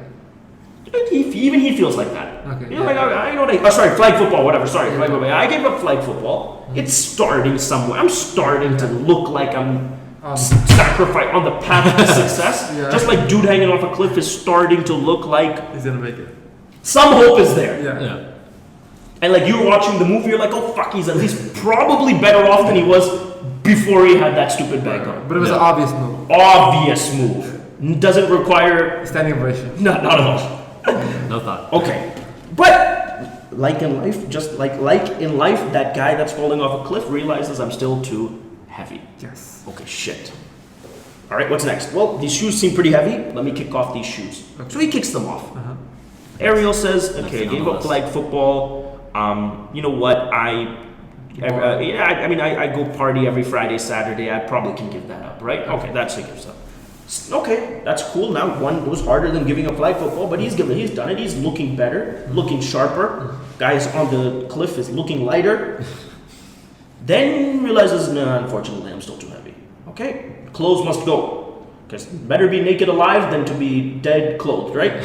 Even he feels like that. Okay, You yeah. know, like, I know that. Oh, sorry, flag football, whatever. Sorry, Yeah. flag football. I gave up flag football. It's starting somewhere. I'm starting to look like I'm sacrifice on the path to success. Yeah. Just like dude hanging off a cliff is starting to look like He's gonna make it. some hope is there. Yeah. Yeah. And like you're watching the movie, you're like, oh fuck, he's at least probably better off than he was before he had that stupid bag on. But it was Yeah. an obvious move. Obvious move. Doesn't require Standing ovation. not at all. No thought. Okay, but like in life, just like in life, that guy that's falling off a cliff realizes I'm still too heavy. Yes. Okay, shit. All right, what's next? Well, these shoes seem pretty heavy. Let me kick off these shoes. Okay. So he kicks them off. Uh-huh. Ariel says, Next "Okay, thing on gave the up list. flag football. I go party every Friday, Saturday. I probably can give that up, right? Okay, that's taking stuff. Okay, that's cool. Now one was harder than giving up flag football, but he's done it. He's looking better, looking sharper. Guys on the cliff is looking lighter. Then realizes, no, unfortunately, I'm still too heavy. Okay, clothes must go, because better be naked alive than to be dead clothed, right?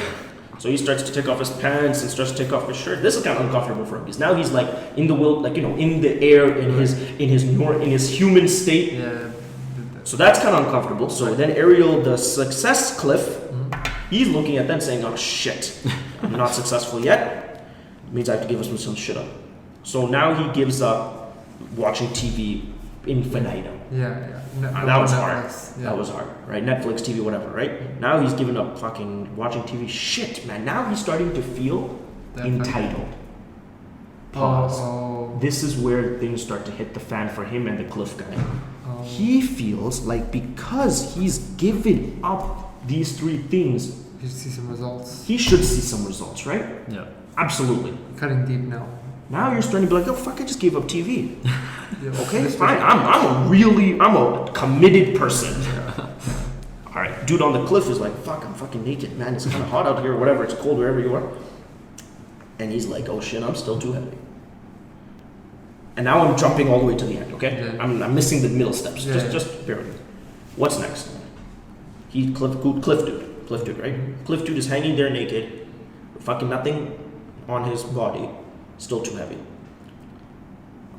So he starts to take off his pants and starts to take off his shirt. This is kind of uncomfortable for him because now he's like in the wild, like in the air, in his human state. Yeah. So that's kind of uncomfortable. So then Ariel, the success cliff, he's looking at them saying, "Oh shit, I'm not successful yet. It means I have to give some shit up." So now he gives up watching TV infinitum. Yeah. That was hard. Netflix. Yeah. That was hard, right? Netflix, TV, whatever, right? Now he's given up fucking watching TV. Shit, man. Now he's starting to feel Definitely. entitled. Pause. Oh. This is where things start to hit the fan for him and the cliff guy. Oh. He feels like because he's given up these three things, You see some results. he should see some results, right? Yeah. Absolutely. Cutting deep now. Now you're starting to be like, oh fuck, I just gave up TV. Yeah. Okay, This fine. person- I'm a committed person. All right, dude on the cliff is like, fuck, I'm fucking naked, man. It's kind of hot out here, or whatever. It's cold wherever you are. And he's like, oh shit, I'm still too heavy. And now I'm jumping all the way to the end. Okay, Yeah. I'm missing the middle steps. Yeah. Just bear with me. What's next? Cliff dude, right? Cliff dude is hanging there naked, fucking nothing on his body, still too heavy.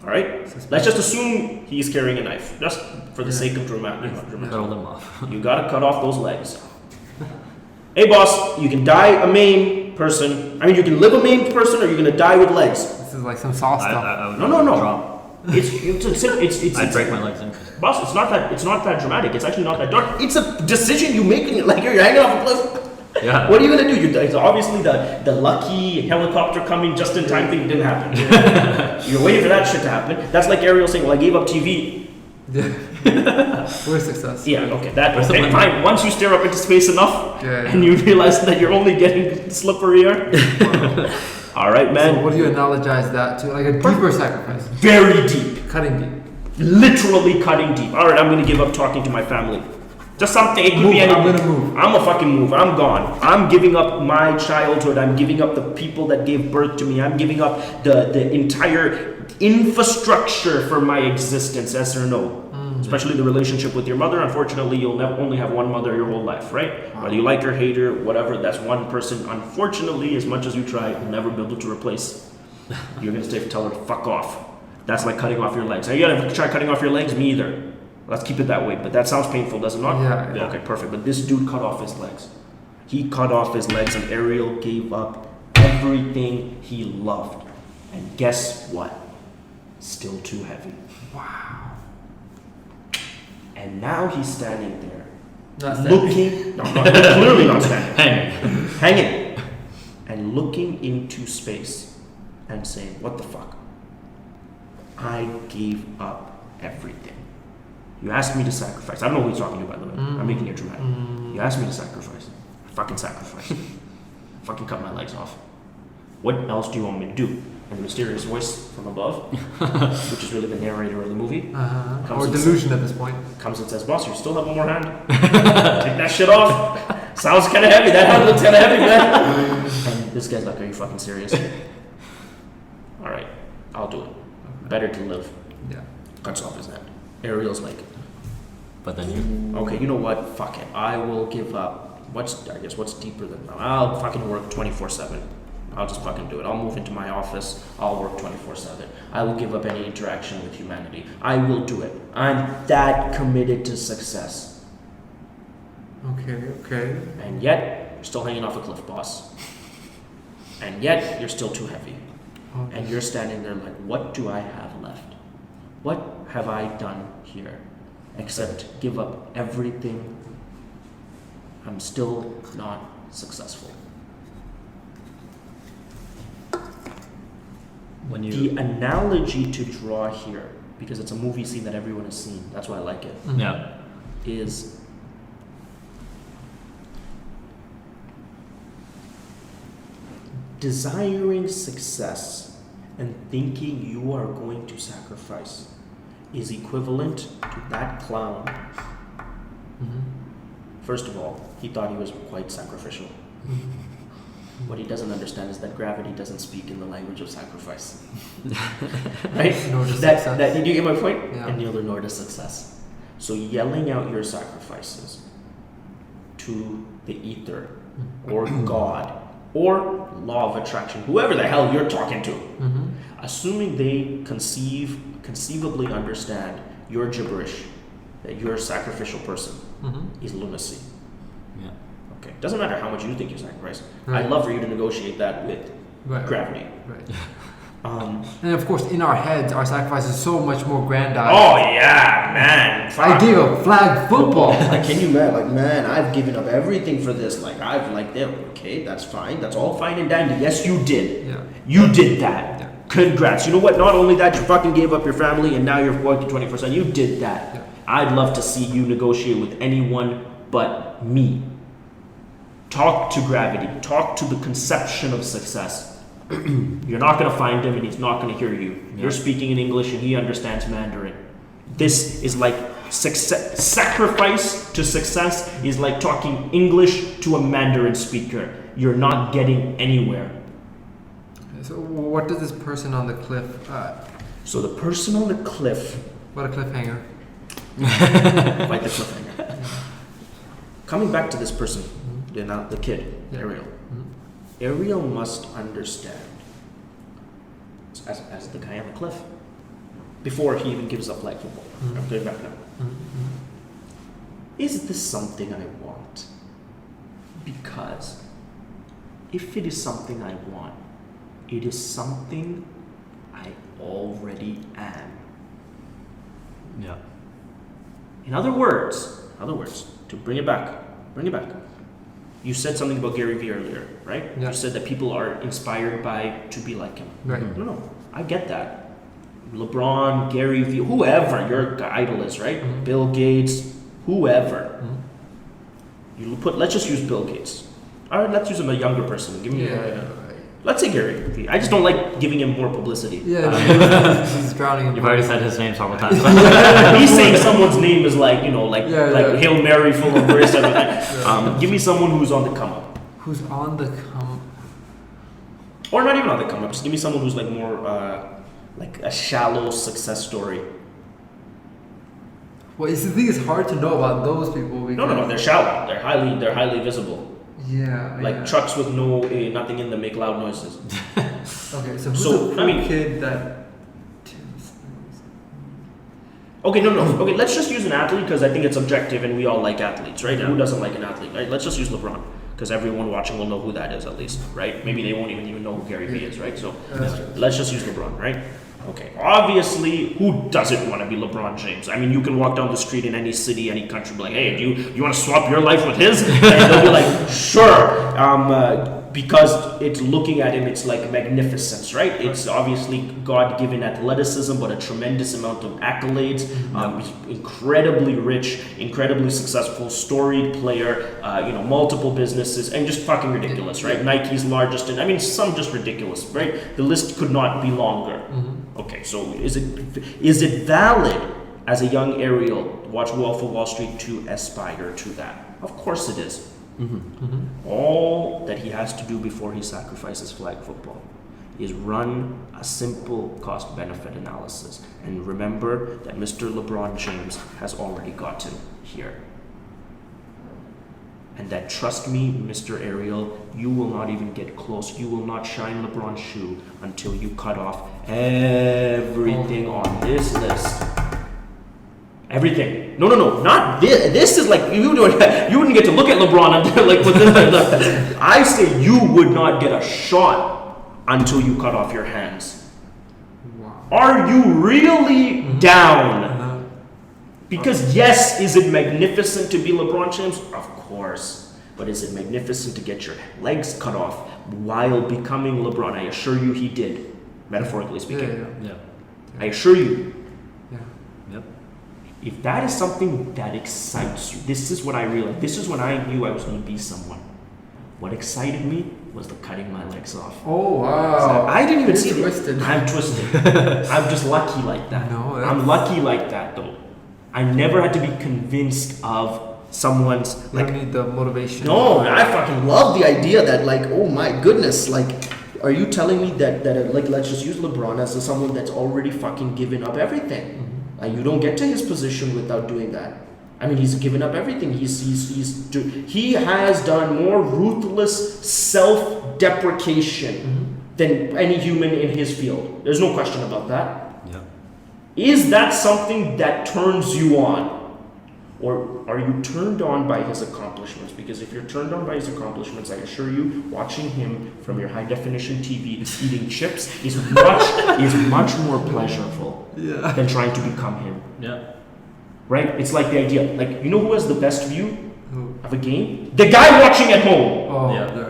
All right, let's just assume he's carrying a knife, just for the Yeah. sake of dramatic. Cut them off. You gotta cut off those legs. Hey boss, you can die a maimed person. I mean, you can live a maimed person, or you're gonna die with legs. This is like some soft stuff. I would No. drop. It's I'd break my legs in. boss. It's not that dramatic. It's actually not that dark. It's a decision you make. Like you're hanging off a cliff. Yeah. What are you gonna do? It's obviously the lucky helicopter coming just in time thing didn't happen. You're waiting for that shit to happen. That's like Ariel saying, "Well, I gave up TV." Yeah. We're success. Yeah, okay, that Where's the okay, limit? fine. Once you stare up into space enough, Yeah. and you realize that you're only getting slipperier. All right, man. So what do you analogize that to? Like a deeper sacrifice. Very deep, Cutting deep. literally cutting deep. All right, I'm gonna give up talking to my family. Just something. It could Move, be anything. I'm gonna move. I'm a fucking move. I'm gone. I'm giving up my childhood. I'm giving up the people that gave birth to me. I'm giving up the entire infrastructure for my existence. Yes or no? Especially the relationship with your mother. Unfortunately, you'll never only have one mother your whole life, right? Whether you like her, hate her, whatever. That's one person. Unfortunately, as much as you try, you'll never be able to replace. You're gonna stay tell her to fuck off. That's like cutting off your legs. Are you gonna try cutting off your legs? Me either. Let's keep it that way. But that sounds painful, does it not? Yeah. Okay, perfect. But this dude cut off his legs. He cut off his legs, and Ariel gave up everything he loved. And guess what? Still too heavy. Wow. And now he's standing there, That's it. looking. No, clearly not standing. Hang. Hanging, and looking into space, and saying, "What the fuck? I gave up everything. You asked me to sacrifice. I don't know who he's talking to, by the way. I'm making it dramatic. You asked me to sacrifice. I fucking sacrifice. Fucking cut my legs off. What else do you want me to do?" And the mysterious voice from above, which is really the narrator of the movie, Or delusion at this point. comes and says, "Boss, you still have one more hand? Take that shit off. Sounds kind of heavy. That hand looks kind of heavy, man." And this guy's like, "Are you fucking serious?" "All right, I'll do it. Better to live." Yeah. Cuts off his hand. Ariel's like, But then you. "Okay, you know what? Fuck it. I will give up. What's deeper than that? I'll fucking work 24/7. I'll just fucking do it. I'll move into my office. I'll work 24/7. I will give up any interaction with humanity. I will do it. I'm that committed to success." Okay. And yet, you're still hanging off a cliff, boss. And yet, you're still too heavy. And you're standing there like, what do I have left? What have I done here? Except give up everything. I'm still not successful. When you. The analogy to draw here, because it's a movie scene that everyone has seen, that's why I like it, Yeah. is desiring success and thinking you are going to sacrifice is equivalent to that clown. First of all, he thought he was quite sacrificial. What he doesn't understand is that gravity doesn't speak in the language of sacrifice. Right? Nor does That, success. did you get my point? Yeah. And neither nor does success. So yelling out your sacrifices to the ether or God or law of attraction, whoever the hell you're talking to, assuming they conceivably understand your gibberish, that you're a sacrificial person, is lunacy. Yeah. Okay. Doesn't matter how much you think you sacrifice. Right. I'd love for you to negotiate that with Right. gravity. Right. Um, And of course, in our heads, our sacrifice is so much more grandiose. oh yeah, man. Fuck. Idea of flag football. Like, can you imagine? Like, man, I've given up everything for this. Like, I've like them. Okay, that's fine. That's all fine and dandy. Yes, you did. Yeah. You did that. Yeah. Congrats. You know what? Not only that, you fucking gave up your family and now you're working 24/7. You did that. Yeah. I'd love to see you negotiate with anyone but me. Talk to gravity. Talk to the conception of success. You're not going to find him and he's not going to hear you. You're speaking in English and he understands Mandarin. This is like success. Sacrifice to success is like talking English to a Mandarin speaker. You're not getting anywhere. So what does this person on the cliff? So the person on the cliff, What a cliffhanger. like the cliffhanger. Coming back to this person, the kid, Yeah. Ariel. Ariel must understand, as the guy on the cliff, before he even gives up flag football. I'm going back now. Is this something I want? Because if it is something I want, it is something I already am. Yeah. In other words, to bring it back. You said something about Gary Vee earlier, right? Yeah. You said that people are inspired to be like him. Right. No, I get that. LeBron, Gary Vee, whoever your idol is, right? Bill Gates, whoever. Let's just use Bill Gates. All right, let's use him a younger person. Give me Let's say Gary Vee. I just don't like giving him more publicity. Yeah, he's drowning. You've already said his name several times. Me saying someone's name is like, Hail Mary full of grace. Give me someone who's on the come up. Who's on the come? Or not even on the come up. Just give me someone who's like more like a shallow success story. Well, the thing is hard to know about those people. Because No. They're shallow. They're highly visible. Yeah. Like trucks with nothing in them make loud noises. Okay, so who's the cool kid that? Okay, no. Okay, let's just use an athlete because I think it's objective and we all like athletes, right? Yeah. Who doesn't like an athlete, right? Let's just use LeBron because everyone watching will know who that is at least, right? Maybe they won't even know who Gary Vee is, right? So let's just use LeBron, right? Okay, obviously, who doesn't want to be LeBron James? I mean, you can walk down the street in any city, any country, be like, hey, do you want to swap your life with his? And they'll be like, sure. Because it's looking at him, it's like magnificence, right? It's obviously God-given athleticism, but a tremendous amount of accolades. He's incredibly rich, incredibly successful, storied player. Multiple businesses, and just fucking ridiculous, right? Nike's largest, and I mean, some just ridiculous, right? The list could not be longer. Okay, so is it valid as a young Ariel watch Wolf of Wall Street to aspire to that? Of course it is. All that he has to do before he sacrifices flag football is run a simple cost-benefit analysis and remember that Mr. LeBron James has already gotten here. And that, trust me, Mr. Ariel, you will not even get close. You will not shine LeBron's shoe until you cut off everything on this list. Everything. No, not this. This is like you wouldn't get to look at LeBron until like within I say you would not get a shot until you cut off your hands. Wow. Are you really down? Because yes, is it magnificent to be LeBron James? Of course. But is it magnificent to get your legs cut off while becoming LeBron? I assure you he did, metaphorically speaking. Yeah. I assure you. Yep. If that is something that excites you, this is what I realized. This is when I knew I was going to be someone. What excited me was the cutting my legs off. Oh wow! I didn't even You're see twisted. it. I'm twisted. I'm just lucky like that. No, I'm lucky like that though. I never had to be convinced of someone's You don't need the motivation. No, I fucking love the idea that like, oh my goodness, like, are you telling me that like, let's just use LeBron as someone that's already fucking given up everything? You don't get to his position without doing that. I mean, he's given up everything. He has done more ruthless self-deprecation than any human in his field. There's no question about that. Yeah. Is that something that turns you on? Or are you turned on by his accomplishments? Because if you're turned on by his accomplishments, I assure you, watching him from your high-definition TV eating chips is much more pleasurable than trying to become him. Yeah. Right? It's like the idea. Like, you know who has the best view of a game? The guy watching at home. Oh, Yeah.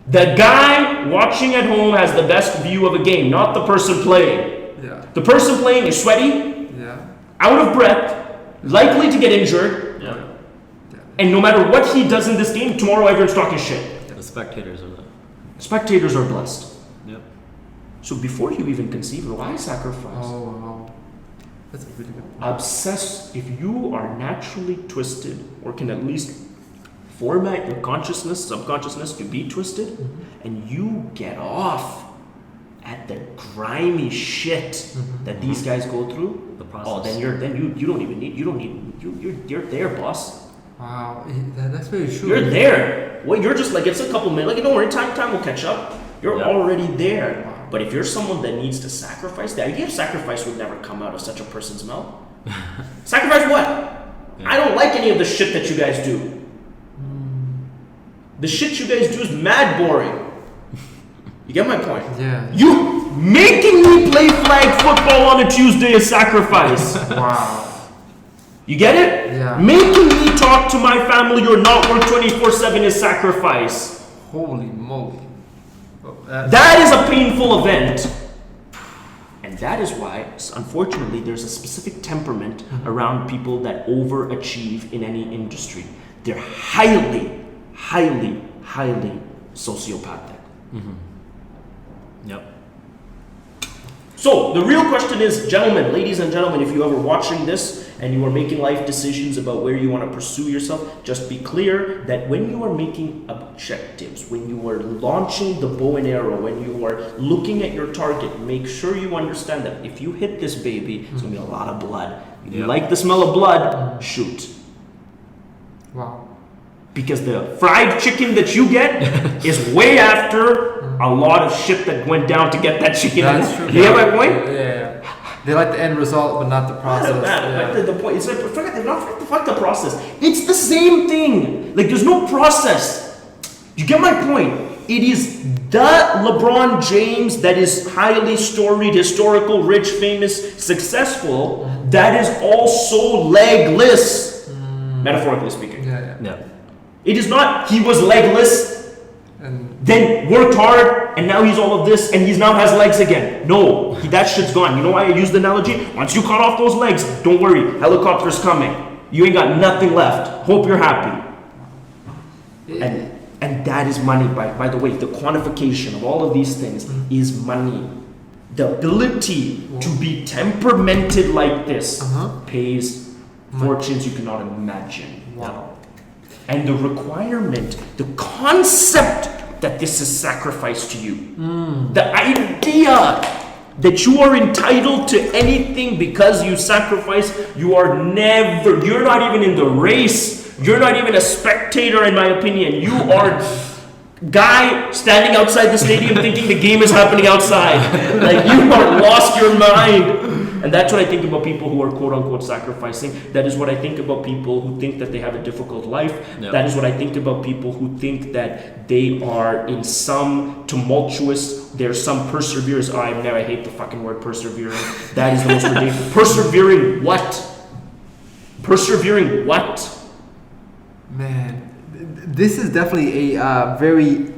The guy watching at home has the best view of a game, not the person playing. Yeah. The person playing is sweaty, Yeah. out of breath, likely to get injured, Yeah. and no matter what he does in this game, tomorrow everyone's talking shit. The spectators are the. Spectators are blessed. Yep. So before you even conceive, why sacrifice? Oh wow. That's a really good point. Obsess. If you are naturally twisted, or can at least format your consciousness, subconsciousness to be twisted, and you get off at the grimy shit that these guys go through, The process. oh, then you don't even need you're there, boss. Wow, that's very true. You're there. Well, you're just like, it's a couple minutes. Like, don't worry, time will catch up. You're Yeah. already there. But if you're someone that needs to sacrifice, the idea of sacrifice would never come out of such a person's mouth. Sacrifice what? Yeah. I don't like any of the shit that you guys do. The shit you guys do is mad boring. You get my point? Yeah. You making me play flag football on a Tuesday is sacrifice. Wow. You get it? Yeah. Making me talk to my family or not work 24/7 is sacrifice. Holy moly. Oh, That is a painful event. And that is why, unfortunately, there's a specific temperament around people that overachieve in any industry. They're highly sociopathic. Yep. So the real question is, gentlemen, ladies and gentlemen, if you ever watching this and you are making life decisions about where you want to pursue yourself, just be clear that when you are making objectives, when you are launching the bow and arrow, when you are looking at your target, make sure you understand that if you hit this baby, it's gonna be a lot of blood. If you Yep. like the smell of blood, shoot. Wow. Because the fried chicken that you get is way after a lot of shit that went down to get that chicken. That's true. You get my point? Yeah. They like the end result, but not the process. Like Yeah. the point is like, fuck the process. It's the same thing. Like there's no process. You get my point? It is the LeBron James that is highly storied, historical, rich, famous, successful. That is also legless, metaphorically speaking. Yeah. Yeah. It is not he was legless, And then worked hard, and now he's all of this, and he's now has legs again. No, that shit's gone. You know why I use the analogy? Once you cut off those legs, don't worry, helicopter's coming. You ain't got nothing left. Hope you're happy. And that is money. By the way, the quantification of all of these things is money. The ability to be temperamented like this pays fortunes you cannot imagine. wow. And the requirement, the concept that this is sacrifice to you, the idea that you are entitled to anything because you sacrifice, you're not even in the race, you're not even a spectator in my opinion, you are guy standing outside the stadium thinking the game is happening outside. Like you are lost your mind. And that's what I think about people who are quote unquote sacrificing. That is what I think about people who think that they have a difficult life. Yep. That is what I think about people who think that they are in some tumultuous, there's some perseverance. I hate the fucking word persevering. That is the most ridiculous. Persevering what? Persevering what? Man, this is definitely a very,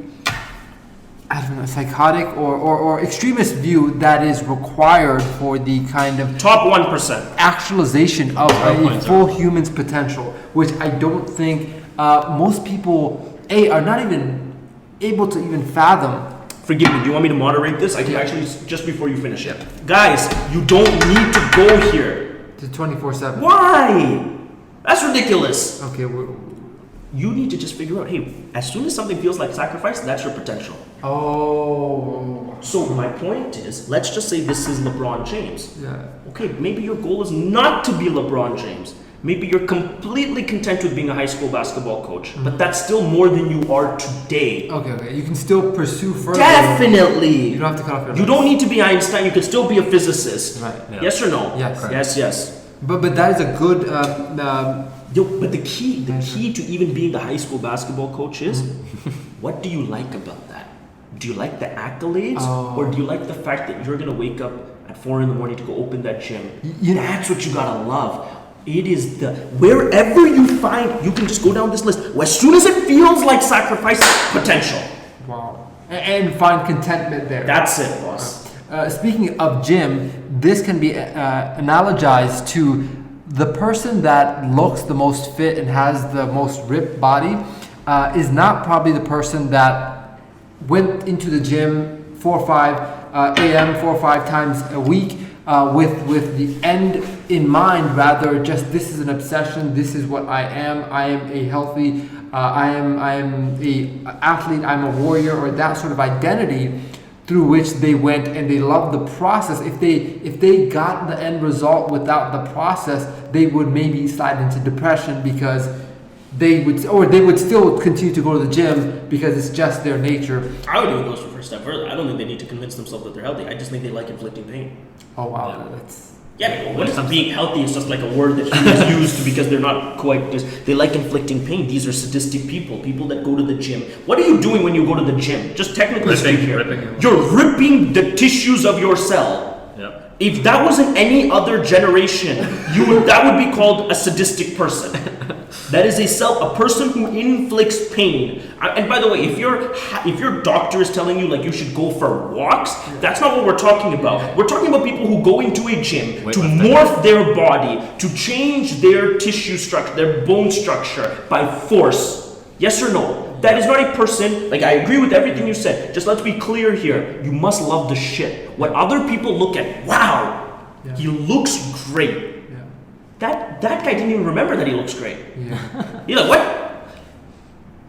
I don't know, psychotic or extremist view that is required for the kind of Top 1%. actualization of a 12.0. full human's potential, which I don't think most people are not even able to even fathom. Forgive me, do you want me to moderate this? I can actually, just before you finish it. Guys, you don't need to go here. To 24/7. Why? That's ridiculous. Okay. You need to just figure out, hey, as soon as something feels like sacrifice, that's your potential. Oh. So my point is, let's just say this is LeBron James. Yeah. Okay, maybe your goal is not to be LeBron James. Maybe you're completely content with being a high school basketball coach, but that's still more than you are today. Okay. You can still pursue further. Definitely. You don't have to cut off your You don't need to be Einstein. You can still be a physicist. Right. Yeah. Yes or no? Yes. Correct. Yes. But that is a good. Yo, but the key to even being the high school basketball coach is, what do you like about that? Do you like the accolades, or do you like the fact that you're gonna wake up at 4 a.m. to go open that gym? That's what you gotta love. It is wherever you find, you can just go down this list. As soon as it feels like sacrifice, potential. Wow. And find contentment there. That's it, boss. Speaking of gym, this can be analogized to the person that looks the most fit and has the most ripped body is not probably the person that went into the gym 4 or 5 a.m. 4 or 5 times a week with the end in mind. Rather, just this is an obsession. This is what I am. I am a healthy. I am a athlete. I'm a warrior, or that sort of identity through which they went, and they loved the process. If they got the end result without the process, they would maybe slide into depression because they would still continue to go to the gym because it's just their nature. I would even go a step further. I don't think they need to convince themselves that they're healthy. I just think they like inflicting pain. Oh wow, Yeah. that's Yeah, but what is being healthy is just like a word that humans use because they're not quite just, they like inflicting pain. These are sadistic people that go to the gym. What are you doing when you go to the gym? Just technically speaking here. You're ripping the tissues of your cell. Yep. If that was in any other generation, that would be called a sadistic person. That is a person who inflicts pain. And by the way, if your doctor is telling you like you should go for walks, that's not what we're talking about. We're talking about people who go into a gym to morph their body, to change their tissue structure, their bone structure by force. Yes or no? That is not a person. Like, I agree with everything you said. Just let's be clear here. You must love the shit. What other people look at, wow, Yeah. he looks great. Yeah. That guy didn't even remember that he looks great. Yeah. You're like, what?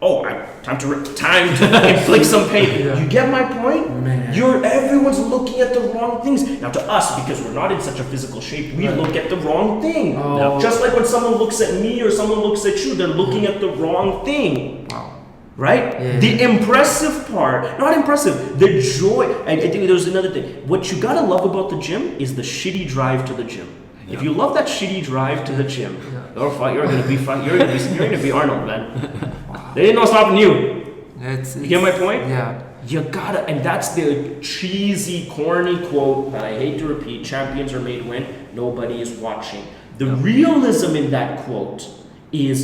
Oh, time to inflict some pain. Yeah. You get my point? Man. Everyone's looking at the wrong things. Now to us, because we're not in such a physical shape, we Right. look at the wrong thing. Oh. Just like when someone looks at me or someone looks at you, they're looking at the wrong thing. Wow. Right? Yeah. The impressive part, not impressive, the joy. I think there's another thing. What you gotta love about the gym is the shitty drive to the gym. If you love that shitty drive to the gym, you're gonna be fine. You're gonna be Arnold, man. They didn't know stopping you. You get my point? Yeah. You gotta, and that's the cheesy, corny quote that I hate to repeat: champions are made when nobody is watching. The realism in that quote is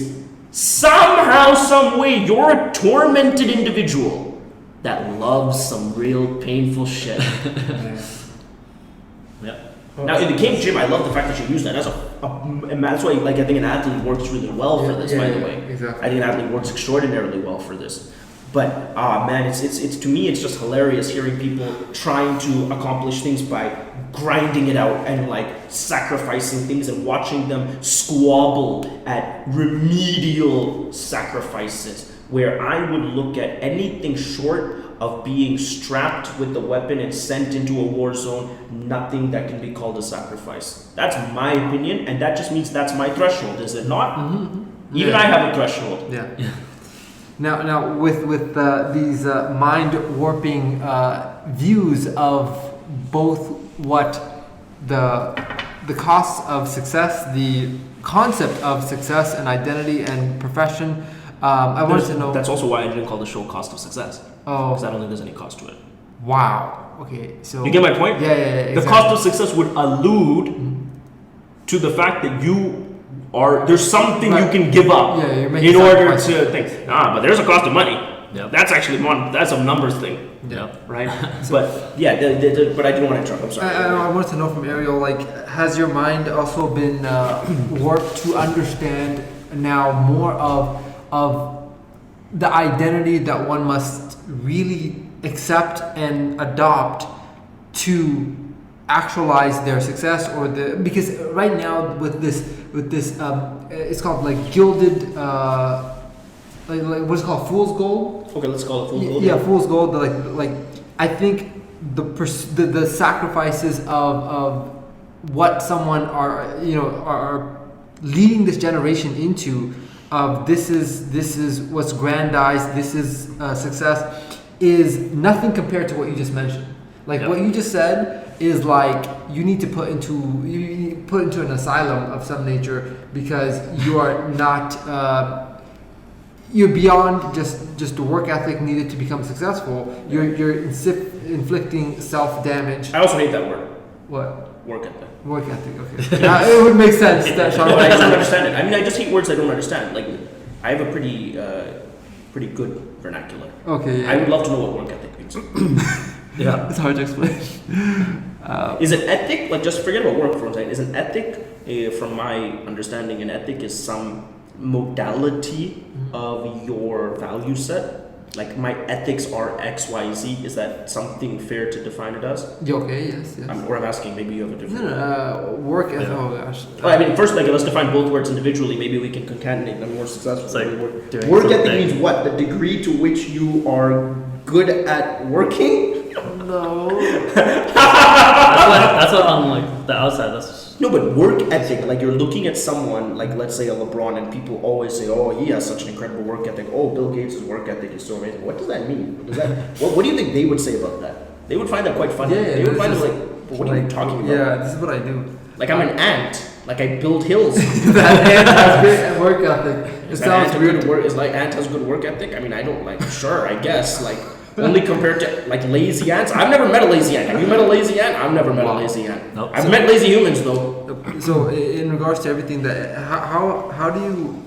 somehow, some way, you're a tormented individual that loves some real painful shit. Yeah. Now, in the King Gym, I love the fact that you use that as and that's why, like, I think an athlete works really well for this. By the way, exactly. I think an athlete works extraordinarily well for this. But man, it's to me, it's just hilarious hearing people trying to accomplish things by grinding it out and like sacrificing things and watching them squabble at remedial sacrifices. Where I would look at anything short of being strapped with the weapon and sent into a war zone, nothing that can be called a sacrifice. That's my opinion, and that just means that's my threshold, is it not? Mm-hmm. Even I have a threshold. Yeah. Now, with these mind warping views of both what the costs of success, the concept of success and identity and profession. I wanted to know. That's also why I didn't call the show "Cost of Success," because I Oh, don't think there's any cost to it. wow. Okay, so You get my point? Yeah, yeah, yeah. The Exactly. cost of success would allude to the fact that there's something you Right. can give up Yeah, you're making in order sacrifices. to think. But there's a cost of money. Yep. That's actually that's a numbers thing, Yep. right? But yeah, but I didn't want to interrupt. I'm sorry. I wanted to know from Ariel, like, has your mind also been warped to understand now more of the identity that one must really accept and adopt to actualize their success, or because right now with this it's called like gilded like what's it called, fool's gold. Okay, let's call it full gold. Yeah, fool's gold. Like I think the sacrifices of what someone are leading this generation into, of this is what's grandized, this is success, is nothing compared to what you just mentioned. Like Yep. what you just said is like you need to put into an asylum of some nature, because you are not. You're beyond just the work ethic needed to become successful. You're inflicting self-damage. I also hate that word, What? work ethic. Work ethic. Okay. Yeah, it would make sense that Sean. No, I just don't understand it. I mean, I just hate words I don't understand. Like, I have a pretty good vernacular. Okay. I would love to know what work ethic means. Yeah. It's hard to explain. Is an ethic, like, just forget about work for a second, is an ethic, from my understanding, an ethic is some modality of your value set? Like, my ethics are X, Y, Z. Is that something fair to define it as? Yeah, okay, yes. Or I'm asking, maybe you have a different Work ethic. Yeah. Oh gosh. Well, I mean, first, like, let's define both words individually. Maybe we can concatenate them more successfully. It's like doing Work ethic something. means what? The degree to which you are good at working? No. That's what on like the outside. That's No, but work ethic, like you're looking at someone, like let's say a LeBron, and people always say, oh, he has such an incredible work ethic. Oh, Bill Gates' work ethic is so amazing. What does that mean? What do you think they would say about that? They would find that quite funny. Yeah, They would it's find it just like, well, what are you talking about? Yeah, this is what I do. Like I'm an ant. Like I build hills. That ant has great work ethic. It Is that sounds ant a weird. good work? Is like ant has good work ethic? I mean, I don't like. Sure, I guess like. Only compared to like lazy ants. I've never met a lazy ant. Have you met a lazy ant? I've never met a lazy ant. Nope. I've met lazy humans though. So, in regards to everything, how do you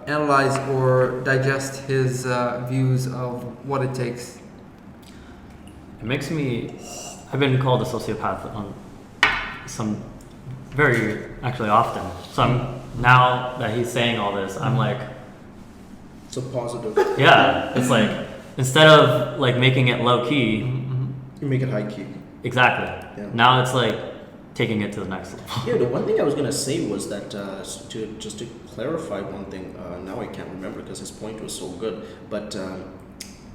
analyze or digest his views of what it takes? it makes me. I've been called a sociopath on some very actually often. So I'm now that he's saying all this, I'm like, It's a positive. Yeah, it's like instead of like making it low key, You make it high key. exactly. Yeah. Now it's like taking it to the next level. Yeah, the one thing I was gonna say was that to clarify one thing. Now I can't remember because his point was so good. But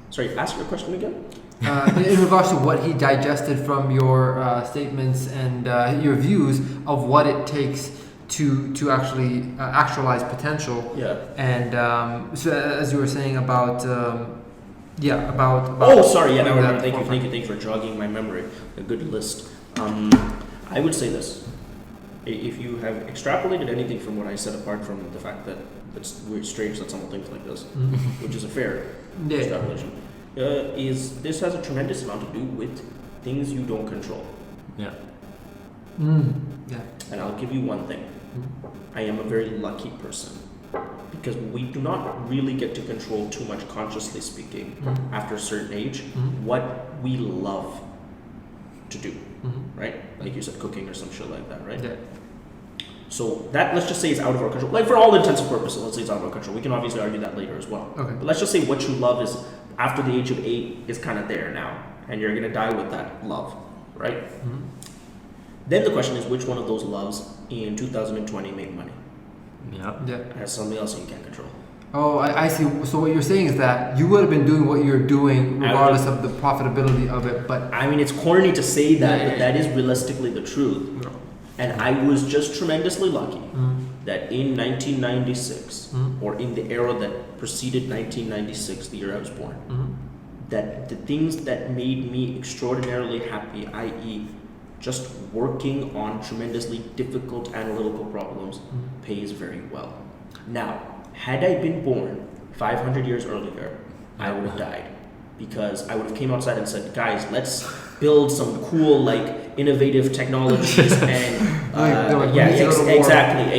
sorry, ask your question again. In regards to what he digested from your statements and your views of what it takes to actually actualize potential. Yeah. And so as you were saying about about Oh, sorry. Yeah, now I putting remember. that Thank you forefront. for jogging my memory. A good list. I would say this: if you have extrapolated anything from what I said, apart from the fact that it's weird, strange that someone thinks like this, which is a fair Yeah. extrapolation, is this has a tremendous amount to do with things you don't control. Yeah. Yeah. And I'll give you one thing: I am a very lucky person. Because we do not really get to control too much, consciously speaking, after a certain age, what we love to do, right? Like you said, cooking or some shit like that, right? Yeah. So that, let's just say, is out of our control. Like for all intents and purposes, let's say it's out of our control. We can obviously argue that later as well. Okay. But let's just say what you love is, after the age of 8, is kind of there now. And you're going to die with that love, right? Then the question is, which one of those loves in 2020 make money? Yeah. Yeah. And that's something else you can't control. Oh, I see. So what you're saying is that you would have been doing what you're doing regardless of the profitability of it, but I mean, it's corny to say that, Yeah, but yeah. that is realistically the truth. And I was just tremendously lucky that in 1996, or in the era that preceded 1996, the year I was born, that the things that made me extraordinarily happy, i.e., just working on tremendously difficult analytical problems, pays very well. Now, had I been born 500 years earlier, I would have died. Because I would have came outside and said, guys, let's build some cool, like, innovative technologies and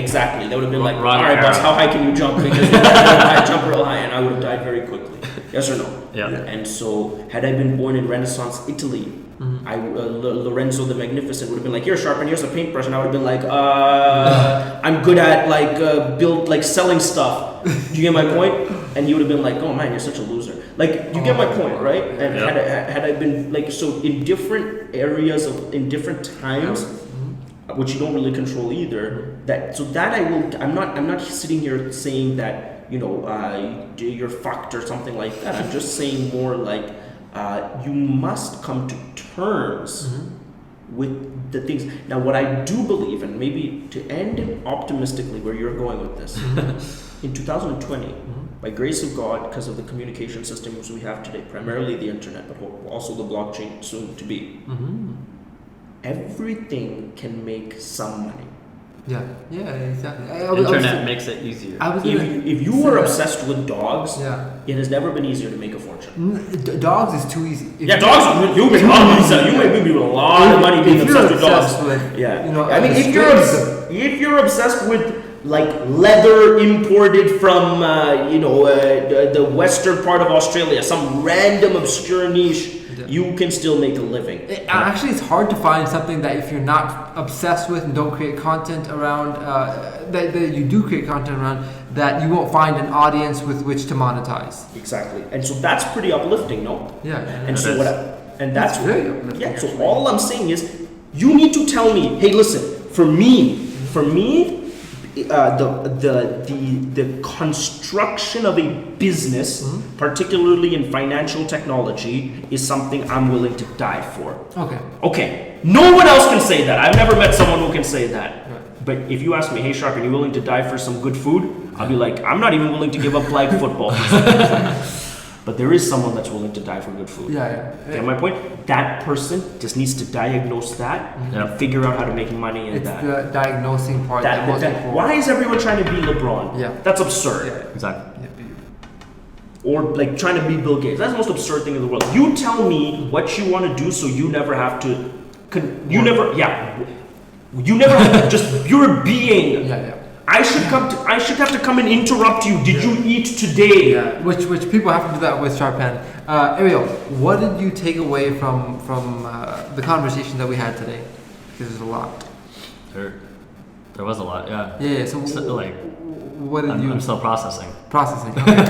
exactly. They would have been like, Run all right, boss, arrow. how high can you jump? Because I jump real high, and I would have died very quickly. Yes or no? Yeah. And so, had I been born in Renaissance Italy, Lorenzo the Magnificent would have been like, here, Sharpen, here's a paintbrush, and I would have been like, I'm good at selling stuff. Do you get my point? And he would have been like, oh man, you're such a loser. Like, you get my point, right? And Yeah. had I been like, so in different areas in different times, which you don't really control either. I'm not sitting here saying that you're fucked or something like that. I'm just saying more like you must come to terms with the things. Now, what I do believe, and maybe to end optimistically where you're going with this, in 2020, by grace of God, because of the communication systems we have today, primarily the internet, but also the blockchain soon to be, everything can make some money. yeah, exactly. Internet makes it easier. If you were obsessed with dogs, Yeah. it has never been easier to make a fortune. Dogs is too easy. If Dogs. You make a lot of money being if you're obsessed with dogs. obsessed with, I mean, the if you're obsessed with like leather imported from the western part of Australia, some random obscure niche, you can still make a living. Actually, it's hard to find something that if you're not obsessed with and don't create content around, that you do create content around, that you won't find an audience with which to monetize. Exactly, and so that's pretty uplifting, no? Yeah. And so It is. that's It's very uplifting, yeah. So actually. all I'm saying is, you need to tell me, hey, listen, for me, the construction of a business, particularly in financial technology, is something I'm willing to die for. Okay. Okay, no one else can say that. I've never met someone who can say that. But if you ask me, hey Sharp, are you willing to die for some good food? I'll be like, I'm not even willing to give up flag football. But there is someone that's willing to die for good food. Yeah. Get my point? That person just needs to diagnose that and figure out how to make money in It's that. the diagnosing part that most people. Why is everyone trying to be LeBron? Yeah. That's absurd. Yeah. Exactly. Or like trying to be Bill Gates. That's the most absurd thing in the world. You tell me what you want to do so you never have to. You never have to just. You're a being. Yeah. I should have to come and interrupt you. Did you eat today? Yeah, which people have to do that with Sharpan. Ariel, what did you take away from the conversation that we had today? Because there's a lot. There was a lot. Yeah. Yeah. So, So, like, what did you I'm still processing. processing? Okay.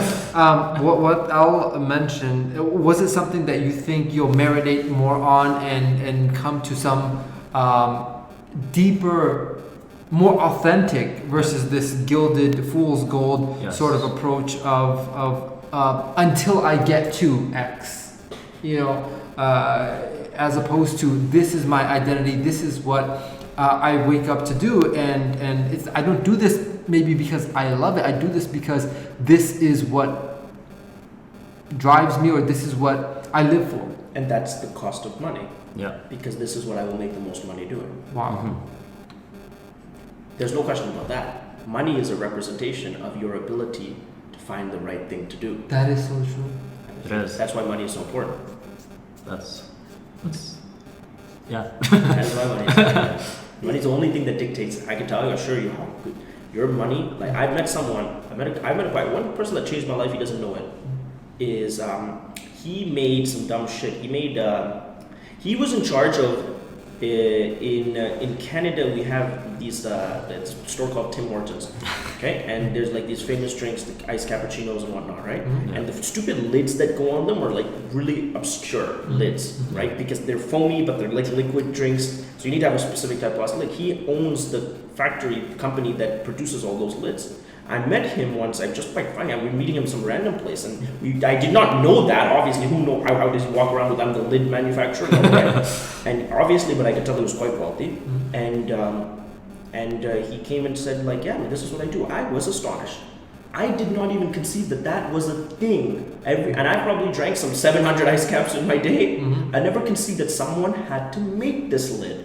What I'll mention, was it something that you think you'll marinate more on and come to some deeper, more authentic versus this gilded fool's gold Yes. sort of approach of until I get to X, as opposed to this is my identity, this is what I wake up to do, and I don't do this maybe because I love it. I do this because this is what drives me, or this is what I live for. And that's the cost of money, Yeah. because this is what I will make the most money doing. Wow. Mhm. There's no question about that. Money is a representation of your ability to find the right thing to do. That is so true. It is. That's why money is so important. That's yeah. That is why money is so important. Money's the only thing that dictates. I can tell you, assure you, how good your money. Like I've met someone. One person that changed my life. He doesn't know it. Is he made some dumb shit. He was in charge of. In Canada, we have these it's a store called Tim Hortons, okay, and there's like these famous drinks, like iced cappuccinos and whatnot, right? Mhm. And the stupid lids that go on them are like really obscure lids, right? Because they're foamy, but they're like liquid drinks, so you need to have a specific type of plastic. Like he owns the factory company that produces all those lids. I met him once. I'm just quite funny. We were meeting him some random place, and I did not know that. Obviously, how does he walk around with I'm the lid manufacturer? No, right? And obviously, but I could tell he was quite wealthy. And he came and said like, yeah, this is what I do. I was astonished. I did not even conceive that was a thing. And I probably drank some 700 ice caps in my day. Mhm. I never conceived that someone had to make this lid.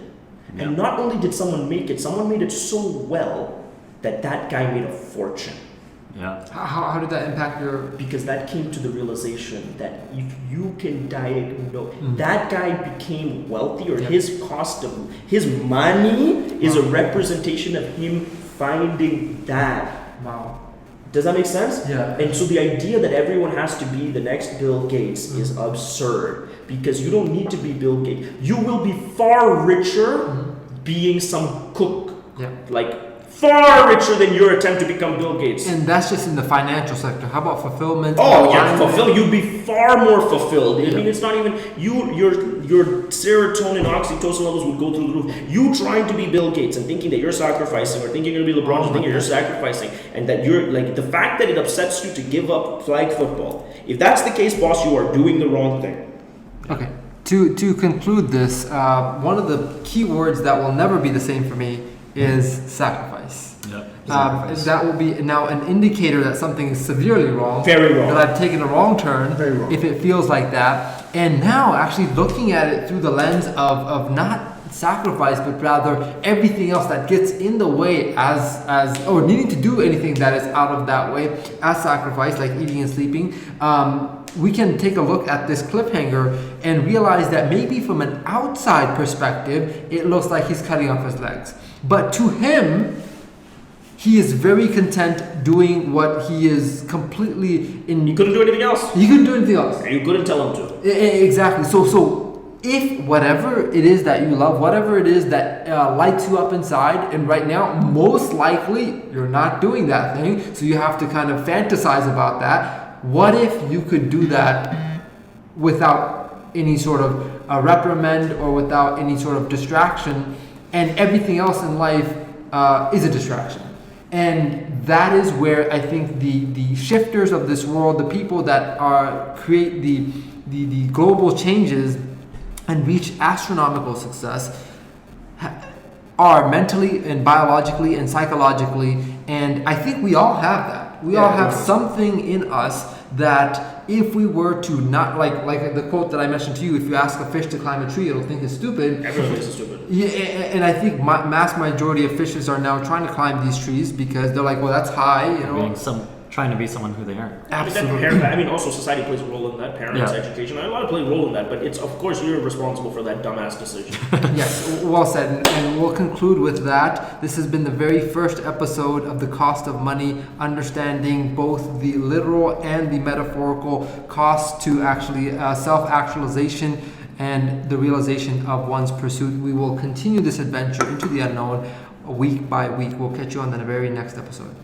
Yeah. And not only did someone make it, someone made it so well that guy made a fortune. Yeah. How did that impact your? Because that came to the realization that if you can diagnose, Mm. that guy became wealthy, or Yeah. his money is a representation of him finding that. Wow. Does that make sense? Yeah. And so the idea that everyone has to be the next Bill Gates is absurd, because you don't need to be Bill Gates. You will be far richer being some cook, Yeah. like far richer than your attempt to become Bill Gates. And that's just in the financial sector. How about fulfillment? Oh yeah, alignment? fulfill. You'd be far more fulfilled. I Yeah. mean, it's not even your serotonin, oxytocin levels would go through the roof. You trying to be Bill Gates and thinking that you're sacrificing, or thinking you're gonna be LeBron, Oh, thinking you're sacrificing, and that you're like the fact that it upsets you to give up flag football. If that's the case, boss, you are doing the wrong thing. Okay. To conclude this, one of the key words that will never be the same for me is sacrifice. Yeah. That will be now an indicator that something is severely wrong. Very wrong. That I've taken a wrong turn. Very wrong. If it feels like that. And now actually looking at it through the lens of not sacrifice, but rather everything else that gets in the way or needing to do anything that is out of that way as sacrifice, like eating and sleeping. We can take a look at this cliffhanger and realize that maybe from an outside perspective, it looks like he's cutting off his legs. But to him, he is very content doing what he is completely in. You couldn't do anything else. He couldn't do anything else. You couldn't tell him to. Exactly. So if whatever it is that you love, whatever it is that lights you up inside, and right now, most likely you're not doing that thing, so you have to kind of fantasize about that. What if you could do that without any sort of reprimand or without any sort of distraction, and everything else in life is a distraction? And that is where I think the shifters of this world, the people that create the global changes and reach astronomical success, are mentally and biologically and psychologically, and I think we all have that. We all have something in us that if we were to not, like the quote that I mentioned to you, if you ask a fish to climb a tree, it'll think it's stupid. Everyone thinks it's stupid. Yeah, and I think mass majority of fishes are now trying to climb these trees because they're like, well, that's high, you know. Trying to be someone who they aren't. Absolutely. I mean, also society plays a role in that. Parents, education, a lot of play a role in that. But it's, of course, you're responsible for that dumbass decision. Yes, well said. And we'll conclude with that. This has been the very first episode of The Cost of Money, understanding both the literal and the metaphorical cost to actually self-actualization and the realization of one's pursuit. We will continue this adventure into the unknown week by week. We'll catch you on the very next episode.